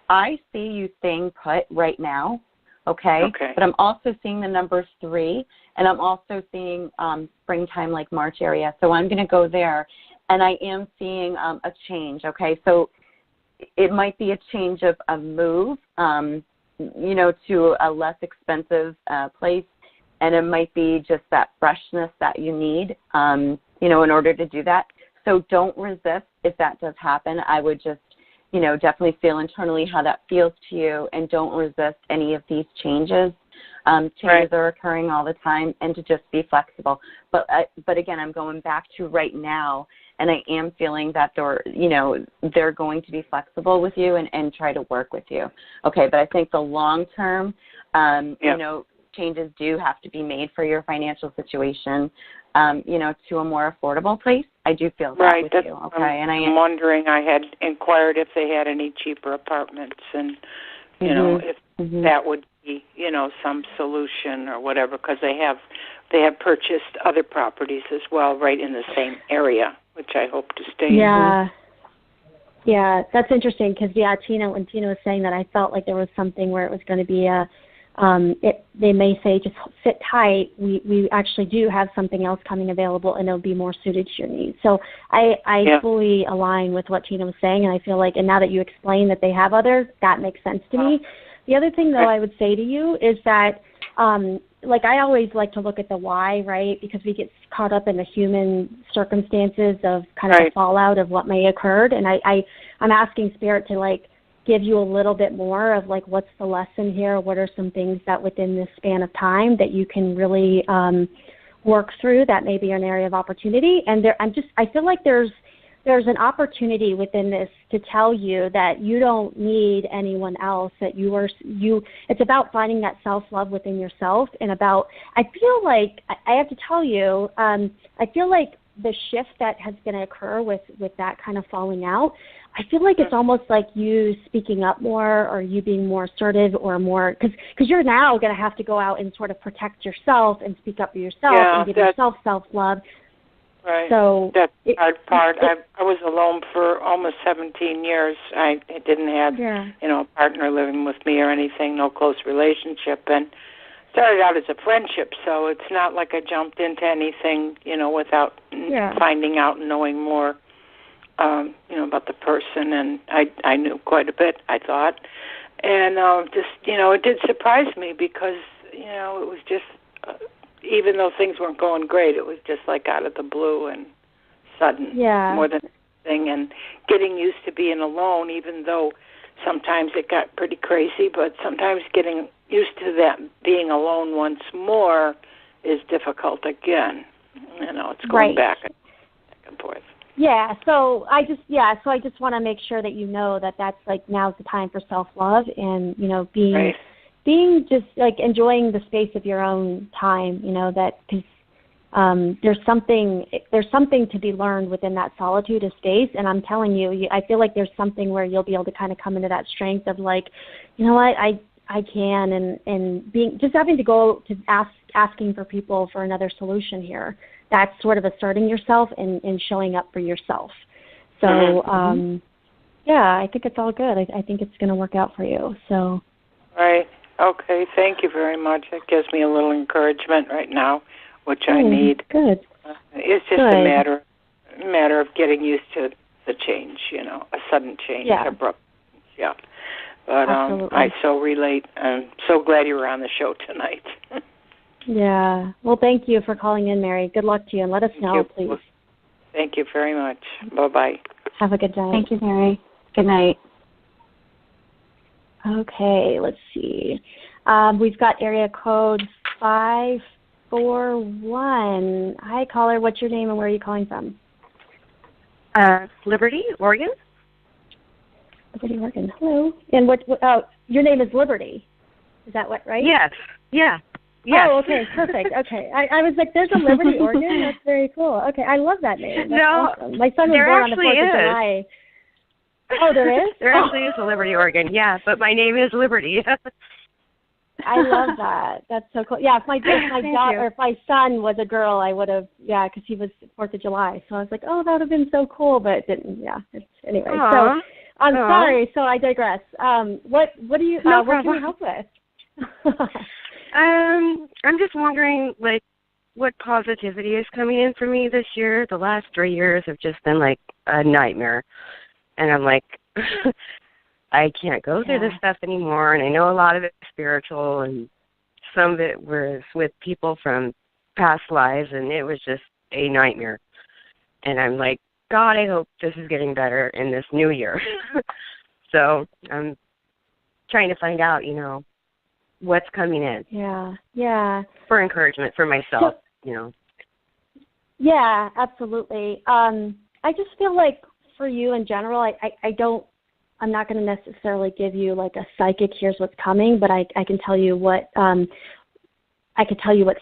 I see you staying put right now, okay? But I'm also seeing the number 3, and I'm also seeing springtime, like March area. So I'm going to go there, and I am seeing a change, okay? So it might be a change of a move, to a less expensive place. And it might be just that freshness that you need, in order to do that. So don't resist if that does happen. I would just, definitely feel internally how that feels to you, and don't resist any of these changes. Changes are occurring all the time, and to just be flexible. But again, I'm going back to right now, and I am feeling that they're going to be flexible with you and try to work with you. Okay, but I think the long term, changes do have to be made for your financial situation, to a more affordable place. I do feel that with you. Okay, and I'm wondering. I had inquired if they had any cheaper apartments, and if that would be, some solution or whatever, because they have purchased other properties as well, right in the same area, which I hope to stay in. Yeah, that's interesting because when Tina was saying that, I felt like there was something where it was going to be they may say just sit tight. We actually do have something else coming available, and it'll be more suited to your needs. So I fully align with what Tina was saying, and I feel like, and now that you explain that they have others, that makes sense to me. The other thing, though, I would say to you is that, I always like to look at the why, right? Because we get caught up in the human circumstances of kind of the fallout of what may occurred, and I'm asking Spirit to give you a little bit more of what's the lesson here? What are some things that within this span of time that you can really work through that may be an area of opportunity? And I feel like there's an opportunity within this to tell you that you don't need anyone else, that it's about finding that self-love within yourself, and I feel like, I have to tell you, I feel like the shift that has going to occur with that kind of falling out, I feel like it's almost like you speaking up more, or you being more assertive, or more, because you're now going to have to go out and sort of protect yourself and speak up for yourself and give yourself self-love. Right. So that's the hard part. I was alone for almost 17 years. I didn't have, a partner living with me or anything, no close relationship, and started out as a friendship. So it's not like I jumped into anything, without finding out and knowing more. About the person, and I knew quite a bit, I thought. And it did surprise me because, it was just, even though things weren't going great, it was just out of the blue and sudden, more than anything. And getting used to being alone, even though sometimes it got pretty crazy, but sometimes getting used to that being alone once more is difficult again. It's going back and forth. Yeah, so I just want to make sure that you know that that's now's the time for self-love, and being just enjoying the space of your own time, that because there's something to be learned within that solitude of space, and I'm telling you, I feel like there's something where you'll be able to kind of come into that strength of I can, and being just having to go to asking for people for another solution here. That's sort of asserting yourself and showing up for yourself. So, I think it's all good. I think it's going to work out for you. So. Right. Okay. Thank you very much. That gives me a little encouragement right now, which I need. Good. It's just a matter of getting used to the change, a sudden change, abrupt. Yeah. But I so relate. I'm so glad you were on the show tonight. Yeah. Well, thank you for calling in, Mary. Good luck to you, and let us know, please. Thank you very much. Bye-bye. Have a good day. Thank you, Mary. Good night. Okay, let's see. We've got area code 541. Hi, caller. What's your name and where are you calling from? Liberty, Oregon. Liberty, Oregon. Hello. And your name is Liberty. Is that what, right? Yes. Yeah. Yes. Oh, okay, perfect. Okay. I was like, there's a Liberty, Oregon? That's very cool. Okay, I love that name. That's awesome. My son was born on the 4th of July. Oh, there is? There actually is a Liberty, Oregon, yeah, but my name is Liberty. I love that. That's so cool. Yeah, if my daughter or if my son was a girl, I would have, because he was 4th of July. So I was like, oh, that would have been so cool, but it didn't. Yeah. Anyway, so I'm sorry. So I digress. What do you? What can we help with? I'm just wondering, what positivity is coming in for me this year. The last 3 years have just been a nightmare, and I'm I can't go through this stuff anymore, and I know a lot of it's spiritual, and some of it was with people from past lives, and it was just a nightmare. And I'm like, God, I hope this is getting better in this new year. So I'm trying to find out, what's coming in. Yeah. For encouragement for myself, Yeah, absolutely. I just feel like for you in general, I'm not going to necessarily give you like a psychic, here's what's coming, but I can tell you what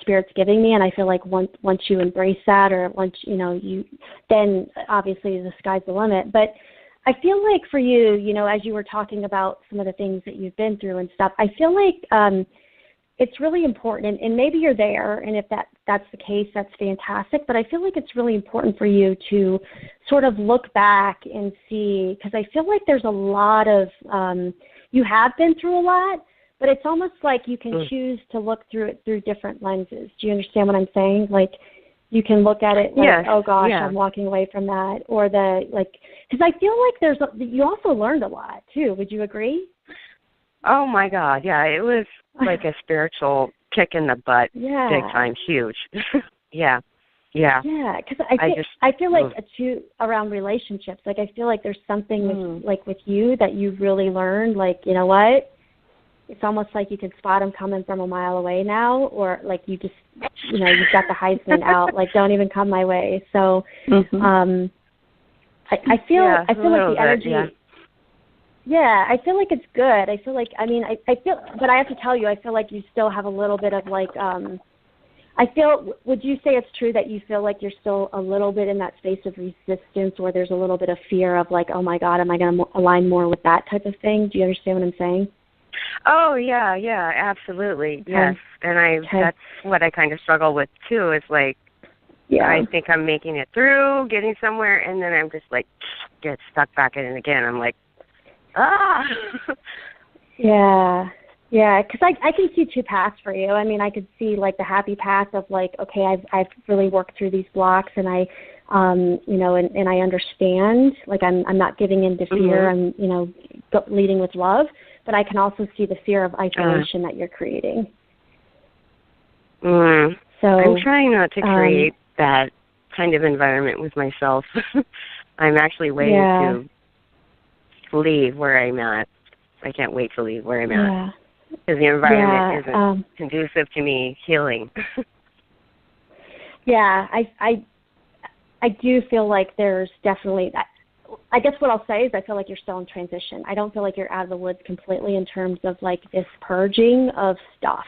Spirit's giving me, and I feel like once you embrace that, or once then obviously the sky's the limit. But I feel like for you, as you were talking about some of the things that you've been through and stuff, I feel like it's really important, and maybe you're there, and if that's the case, that's fantastic, but I feel like it's really important for you to sort of look back and see, because I feel like there's a lot of, you have been through a lot, but it's almost like you can choose to look through it through different lenses. Do you understand what I'm saying? Like, you can look at it like, oh gosh, I'm walking away from that, or because I feel like you also learned a lot too. Would you agree? Oh my God, yeah, it was like a spiritual kick in the butt, big time, huge. Yeah, because I feel like too around relationships. Like, I feel like there's something with you that you've really learned. Like, you know what? It's almost like you can spot them coming from a mile away now, or like you just, you've got the Heisman out. Like, don't even come my way. So, I feel like the energy. Yeah, I feel like it's good. I feel like, but I have to tell you, I feel like you still have a little bit of like, would you say it's true that you feel like you're still a little bit in that space of resistance, where there's a little bit of fear of like, oh my God, am I going to align more with that type of thing? Do you understand what I'm saying? Oh, yeah, absolutely. Okay. Yes. And that's what I kind of struggle with too, is like, I think I'm making it through, getting somewhere, and then I'm just like, get stuck back in it again. I'm like, Yeah, because I can see two paths for you. I mean, I could see like the happy path of like, okay, I've really worked through these blocks, and I, and I understand. Like, I'm not giving in to fear. I'm, leading with love. But I can also see the fear of isolation that you're creating. So I'm trying not to create that kind of environment with myself. I'm actually waiting to leave where I'm at. I can't wait to leave where I'm at, because the environment isn't conducive to me healing. I do feel like there's definitely, I guess what I'll say is I feel like you're still in transition. I don't feel like you're out of the woods completely in terms of like this purging of stuff.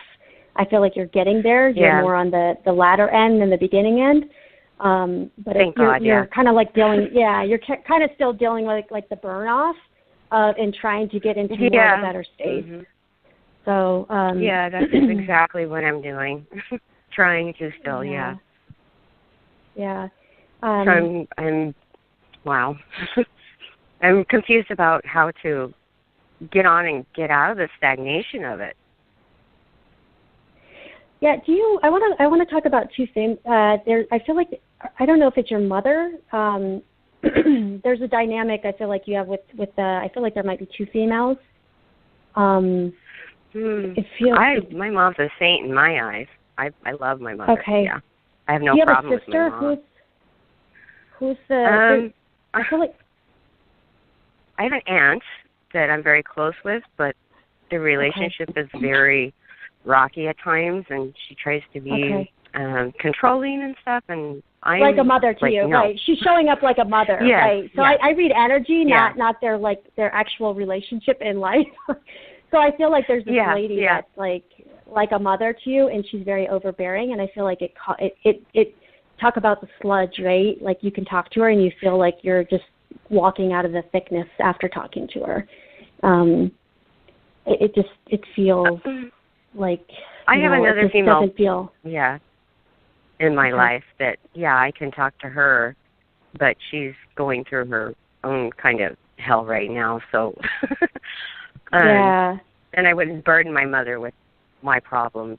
I feel like you're getting there. You're more on the latter end than the beginning end. But you're kind of like dealing, you're kind of still dealing with like the burn off and trying to get into more of a better state. So that's exactly what I'm doing. Trying to still, So I'm wow. I'm confused about how to get on and get out of the stagnation of it. Yeah, I want to talk about two things. I feel like, I don't know if it's your mother. There's a dynamic I feel like you have with I feel like there might be two females. It feels my mom's a saint in my eyes. I love my mother. Okay. Yeah. I have no problem with my mom. Do you have a sister? Who's the I feel like I have an aunt that I'm very close with, but the relationship is very rocky at times, and she tries to be controlling and stuff, and I'm like a mother to you, no. Right? She's showing up like a mother, right? So I read energy, not their actual relationship in life. So I feel like there's this lady that's like a mother to you, and she's very overbearing, and I feel like it talk about the sludge, right? Like, you can talk to her and you feel like you're just walking out of the thickness after talking to her. It feels like I have another female doesn't feel in my life that I can talk to her, but she's going through her own kind of hell right now, so and I wouldn't burden my mother with my problems,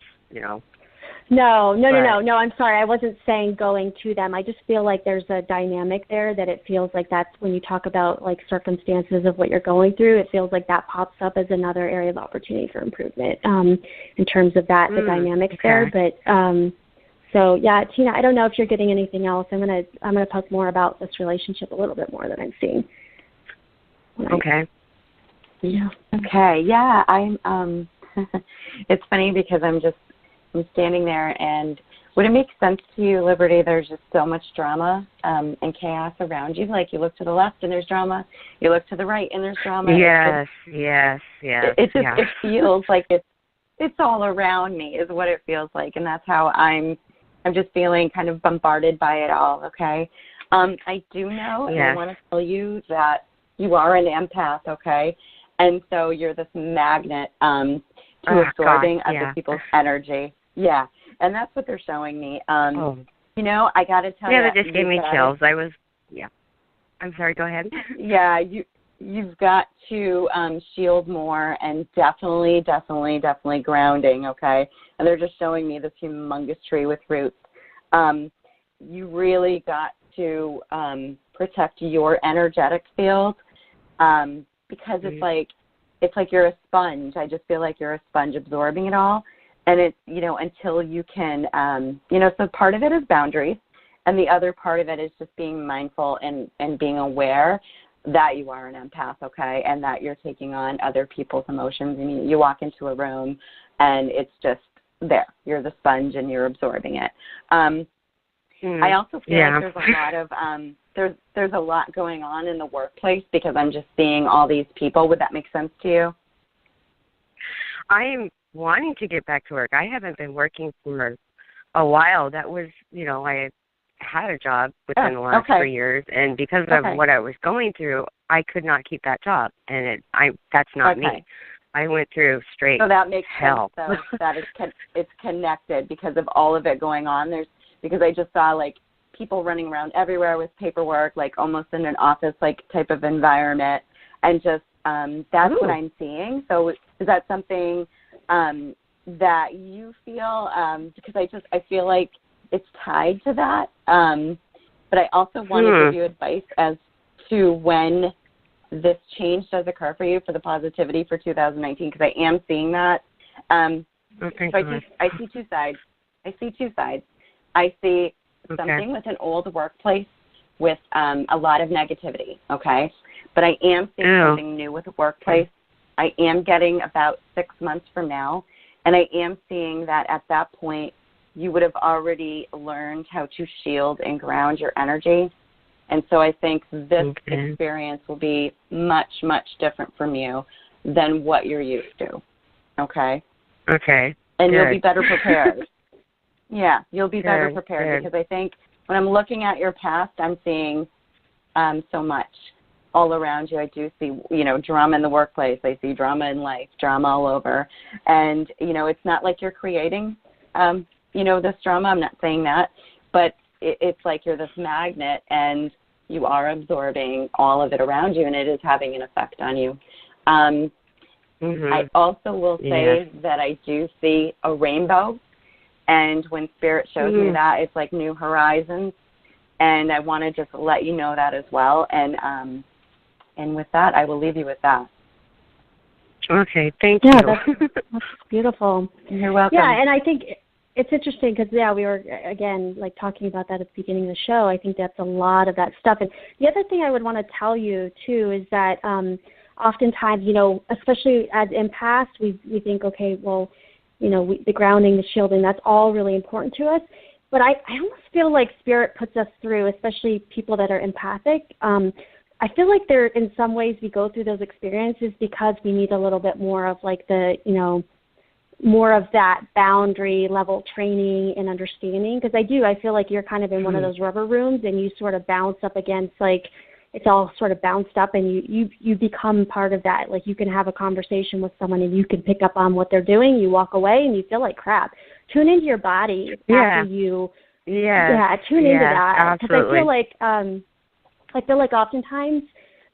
No. I'm sorry. I wasn't saying going to them. I just feel like there's a dynamic there that it feels like that's when you talk about like circumstances of what you're going through, it feels like that pops up as another area of opportunity for improvement in terms of that, the dynamics there. But so yeah, Tina, I don't know if you're getting anything else. I'm gonna talk more about this relationship a little bit more that I'm seeing. Okay. Yeah. Okay. Yeah. I'm. It's funny because I'm standing there, and would it make sense to you, Liberty? There's just so much drama and chaos around you. Like you look to the left and there's drama. You look to the right and there's drama. Yes. It feels like it's all around me is what it feels like, and that's how I'm just feeling kind of bombarded by it all. Okay. I do know, and I want to tell you that you are an empath. Okay, and so you're this magnet to absorbing other people's energy. Yeah, and that's what they're showing me. You know, I got to tell you. Yeah, that just gave me chills. I'm sorry, go ahead. Yeah, you've got to shield more and definitely grounding, okay? And they're just showing me this humongous tree with roots. You really got to protect your energetic field because it's like you're a sponge. I just feel like you're a sponge absorbing it all. And it's, you know, until you can, so part of it is boundaries. And the other part of it is just being mindful and being aware that you are an empath, okay, and that you're taking on other people's emotions. I mean, you walk into a room and it's just there. You're the sponge and you're absorbing it. I also feel like there's a lot of there's a lot going on in the workplace because I'm just seeing all these people. Would that make sense to you? I'm wanting to get back to work. I haven't been working for a while. That was, I had a job within the last 3 years, and because of what I was going through, I could not keep that job, and that's not me. I went through straight hell. So that makes sense, though, that it's connected because of all of it going on. Because I just saw, like, people running around everywhere with paperwork, like almost in an office-like type of environment, and just that's what I'm seeing. So is that something that you feel, because I feel like it's tied to that, but I also want to give you advice as to when this change does occur for you for the positivity for 2019, because I am seeing that. So I see two sides. I see something with an old workplace with a lot of negativity, okay? But I am seeing something new with the workplace. I am getting about 6 months from now, and I am seeing that at that point you would have already learned how to shield and ground your energy. And so I think this experience will be much, much different from you than what you're used to, okay? Okay. And you'll be better prepared. Yeah, you'll be better prepared because I think when I'm looking at your past, I'm seeing so much all around you. I do see, drama in the workplace. I see drama in life, drama all over. And, it's not like you're creating, this drama. I'm not saying that. But it's like you're this magnet and you are absorbing all of it around you, and it is having an effect on you. I also will say that I do see a rainbow. And when Spirit shows me that, it's like new horizons. And I want to just let you know that as well. And with that, I will leave you with that. Okay, thank you. Yeah, that's beautiful. You're welcome. Yeah, and I think it's interesting because, we were, again, like talking about that at the beginning of the show. I think that's a lot of that stuff. And the other thing I would want to tell you, too, is that oftentimes, especially as empaths, we think, okay, well, the grounding, the shielding, that's all really important to us. But I almost feel like Spirit puts us through, especially people that are empathic. I feel like in some ways we go through those experiences because we need a little bit more of like more of that boundary level training and understanding. Because I feel like you're kind of in one of those rubber rooms and you sort of bounce up against it's all sort of bounced up and you become part of that. Like you can have a conversation with someone and you can pick up on what they're doing. You walk away and you feel like crap. Tune into your body after you. Yeah. Tune into that. Because I feel like oftentimes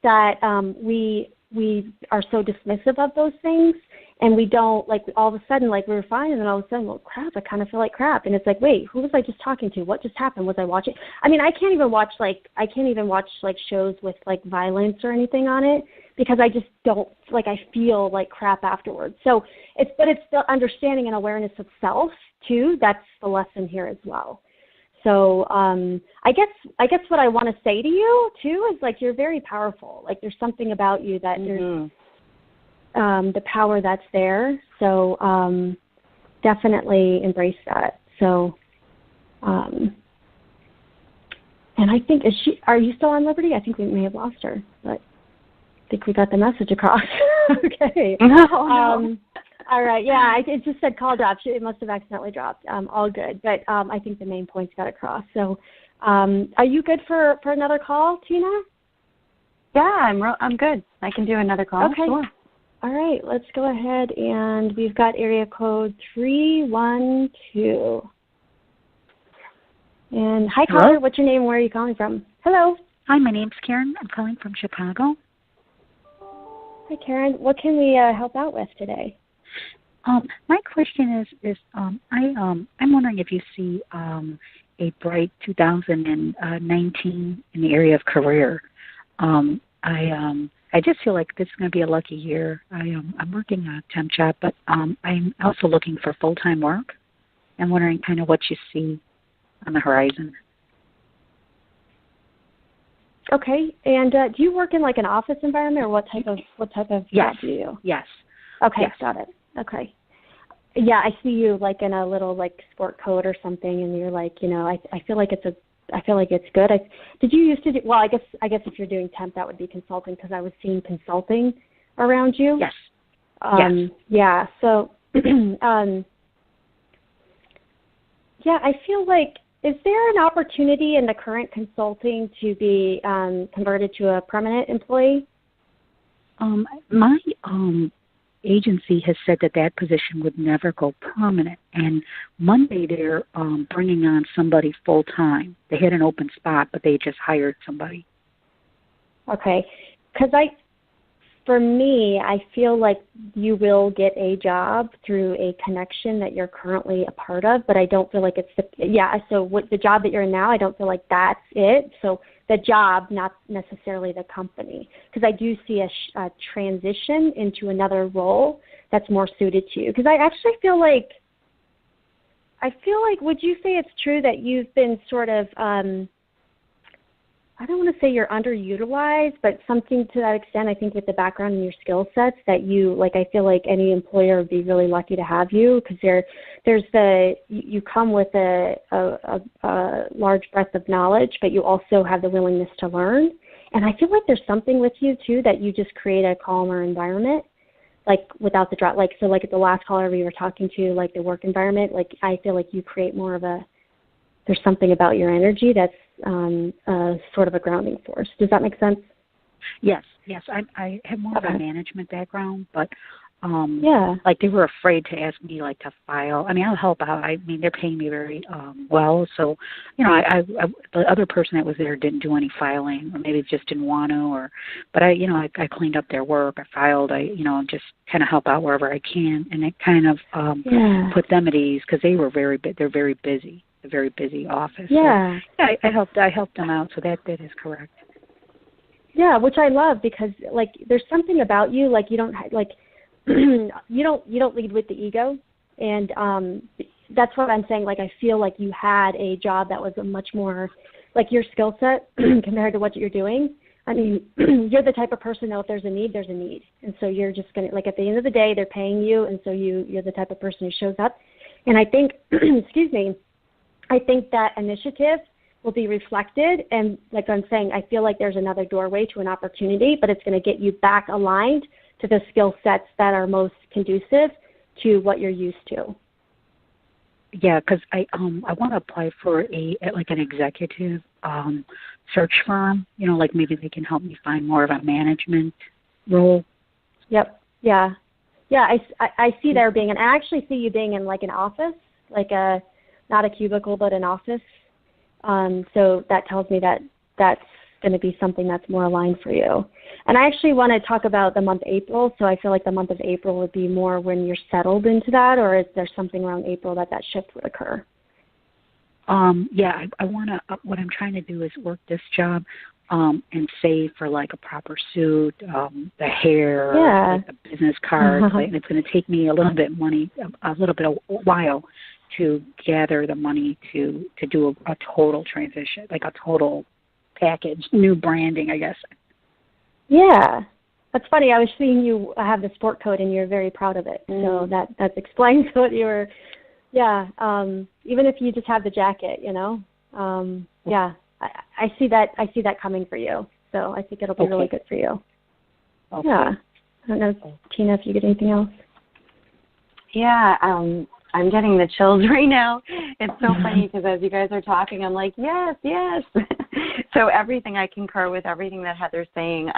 that we we are so dismissive of those things, and we don't, like, all of a sudden, like, we were fine, and then all of a sudden, well, crap, I kind of feel like crap. And it's like, wait, who was I just talking to? What just happened? Was I watching? I mean, I can't even watch shows with, like, violence or anything on it, because I just don't, like, I feel like crap afterwards. So it's the understanding and awareness of self, too. That's the lesson here as well. So I guess what I want to say to you, too, is, like, you're very powerful. Like, there's something about you that there's the power that's there. So definitely embrace that. So, and I think, are you still on Liberty? I think we may have lost her, but I think we got the message across. Okay. No. All right. Yeah, it just said call dropped. It must have accidentally dropped. All good. But I think the main points got across. So are you good for another call, Tina? Yeah, I'm good. I can do another call. Okay. Sure. All right. Let's go ahead. And we've got area code 312. And hi, caller. Hello? What's your name? Where are you calling from? Hello. Hi, my name's Karen. I'm calling from Chicago. Hi, Karen. What can we help out with today? My question is I'm wondering if you see a bright 2019 in the area of career. I just feel like this is going to be a lucky year. I'm working a temp job, but I'm also looking for full-time work. I'm wondering kind of what you see on the horizon. Okay. And do you work in, like, an office environment, or what type of job do you do? Yes. Okay, yes. Got it. Okay. Yeah, I see you, like, in a little, like, sport coat or something, and you're like, I feel like it's good. Did you used to do? Well, I guess if you're doing temp, that would be consulting, because I was seeing consulting around you. Yes. Yes. Yeah. So, yeah, I feel like, is there an opportunity in the current consulting to be converted to a permanent employee? My agency has said that position would never go permanent, and Monday they're bringing on somebody full time. They had an open spot, but they just hired somebody. Okay, because for me, I feel like you will get a job through a connection that you're currently a part of, but I don't feel like it's so the job that you're in now, I don't feel like that's it. So the job, not necessarily the company, because I do see a transition into another role that's more suited to you. Because I actually feel like, would you say it's true that you've been sort of, I don't want to say you're underutilized, but something to that extent, I think, with the background and your skill sets, that you, like, I feel like any employer would be really lucky to have you, because you come with a large breadth of knowledge, but you also have the willingness to learn. And I feel like there's something with you, too, that you just create a calmer environment, like, without the drop. Like, so, like, at the last caller we were talking to, like, the work environment, like, I feel like you create more of there's something about your energy that's sort of a grounding force. Does that make sense? Yes. I have more of a management background, but like, they were afraid to ask me, like, to file. I mean, I'll help out. I mean, they're paying me very well, so I the other person that was there didn't do any filing, or maybe just didn't want to, but I cleaned up their work. I filed. I just kind of help out wherever I can, and it kind of put them at ease, because they're very busy. A very busy office. Yeah. So, I helped them out, so that is correct. Yeah, which I love, because, like, there's something about you, like, you don't you don't lead with the ego, and that's what I'm saying. Like, I feel like you had a job that was a much more, like, your skill set compared to what you're doing. I mean, you're the type of person, though, if there's a need, there's a need, and so you're just gonna, like, at the end of the day, they're paying you, and so you're the type of person who shows up. And I think, excuse me, I think that initiative will be reflected, and, like I'm saying, I feel like there's another doorway to an opportunity, but it's going to get you back aligned to the skill sets that are most conducive to what you're used to. Yeah, because I want to apply for an executive search firm. Like, maybe they can help me find more of a management role. Yep. Yeah. I see there being, and I actually see you being in, like, an office, like not a cubicle, but an office. So that tells me that that's going to be something that's more aligned for you. And I actually want to talk about the month April. So I feel like the month of April would be more when you're settled into that, or is there something around April that shift would occur? Yeah, I want to, what I'm trying to do is work this job and save for like a proper suit, the hair, like the business cards. And it's going to take me a little bit of while to gather the money to do a total transition, like a total package, new branding, I guess. Yeah. That's funny. I was seeing you have the sport coat and you're very proud of it. So that explains what you were, even if you just have the jacket, I see that coming for you. So I think it'll be really good for you. Okay. Yeah. I don't know, Tina, if you get anything else. Yeah, I'm getting the chills right now. It's so funny because as you guys are talking, I'm like, yes. So everything, I concur with everything that Heather's saying.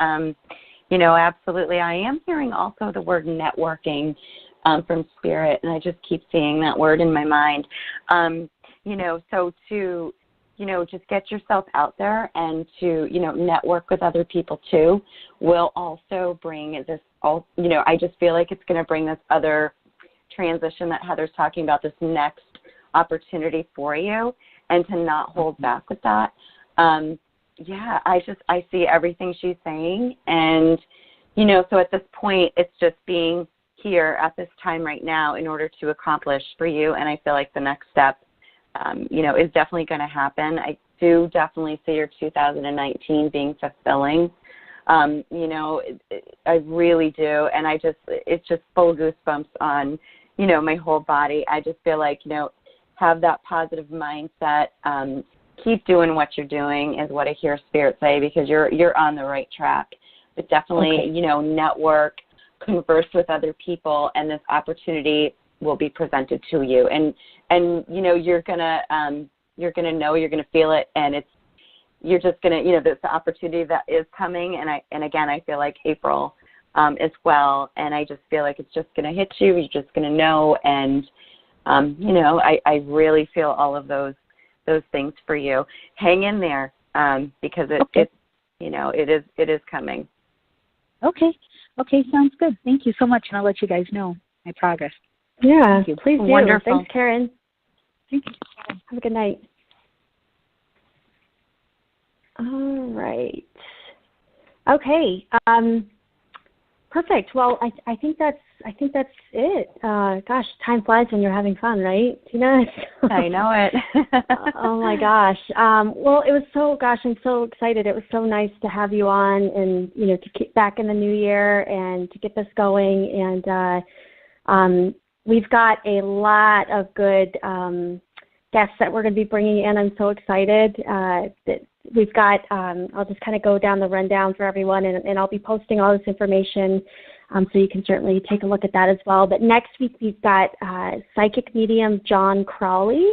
Absolutely. I am hearing also the word networking from Spirit, and I just keep seeing that word in my mind. So to, just get yourself out there and to, network with other people too will also bring this, I just feel like it's going to bring this other transition that Heather's talking about, this next opportunity for you, and to not hold back with that. I see everything she's saying, and, so at this point, it's just being here at this time right now in order to accomplish for you, and I feel like the next step, is definitely going to happen. I do definitely see your 2019 being fulfilling. I really do, and it's just full goosebumps on, my whole body. I just feel like, have that positive mindset. Keep doing what you're doing is what I hear Spirit say, because you're on the right track. But definitely, network, converse with other people, and this opportunity will be presented to you. And you're gonna know, you're gonna feel it, and you're just gonna, there's the opportunity that is coming. And again, I feel like April as well, and I just feel like it's just gonna hit you. You're just gonna know, and I really feel all of those things for you. Hang in there, because it is coming. Okay, sounds good. Thank you so much, and I'll let you guys know my progress. Yeah, please do. Wonderful. Thanks, Karen. Thank you. Have a good night. All right. Okay. Perfect. Well, I think that's it. Gosh, time flies when you're having fun, right, Tina? I know it. Oh my gosh. Well, it was I'm so excited. It was so nice to have you on, and to get back in the new year and to get this going. And we've got a lot of good guests that we're going to be bringing in. I'm so excited that we've got, I'll just kind of go down the rundown for everyone, and I'll be posting all this information, so you can certainly take a look at that as well. But next week we've got psychic medium John Crowley.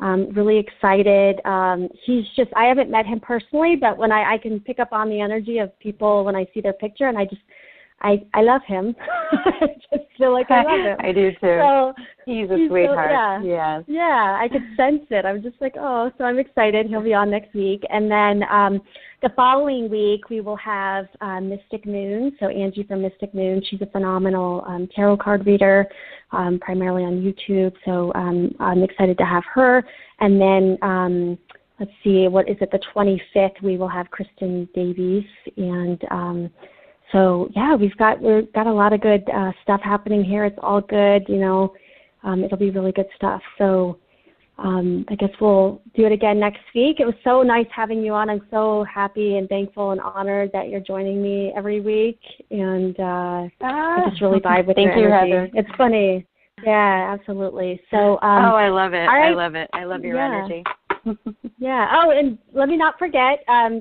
Really excited. He's I haven't met him personally, but when I can pick up on the energy of people when I see their picture, and I love him. I just feel like I love him. I do too. So he's a sweetheart. Yes. Yeah, I could sense it. I'm just like, so I'm excited. He'll be on next week. And then the following week we will have Mystic Moon. So Angie from Mystic Moon, she's a phenomenal tarot card reader, primarily on YouTube. So I'm excited to have her. And then let's see, what is it, the 25th, we will have Kristen Davies. And so, yeah, we've got a lot of good stuff happening here. It's all good, it'll be really good stuff. So I guess we'll do it again next week. It was so nice having you on. I'm so happy and thankful and honored that you're joining me every week. And I just really vibe with your energy. Thank you, Heather. It's funny. Yeah, absolutely. So I love it. Right. I love it. I love your energy. Yeah. Oh, and let me not forget,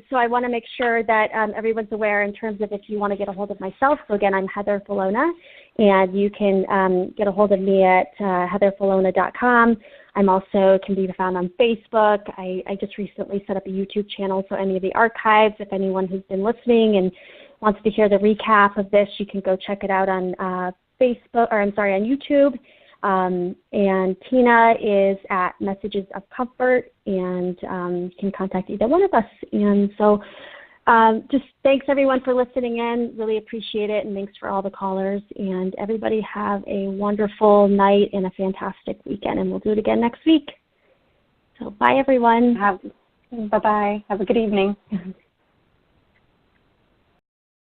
so I want to make sure that everyone's aware in terms of if you want to get a hold of myself. So again, I'm Heather Fallona, and you can get a hold of me at heatherfallona.com. I'm also can be found on Facebook. I just recently set up a YouTube channel, so any of the archives, if anyone who's been listening and wants to hear the recap of this, you can go check it out on Facebook, or I'm sorry, on YouTube. And Tina is at Messages of Comfort, and you can contact either one of us. And so just thanks everyone for listening in. Really appreciate it, and thanks for all the callers. And everybody have a wonderful night and a fantastic weekend, and we'll do it again next week. So bye, everyone. Bye-bye. Have a good evening.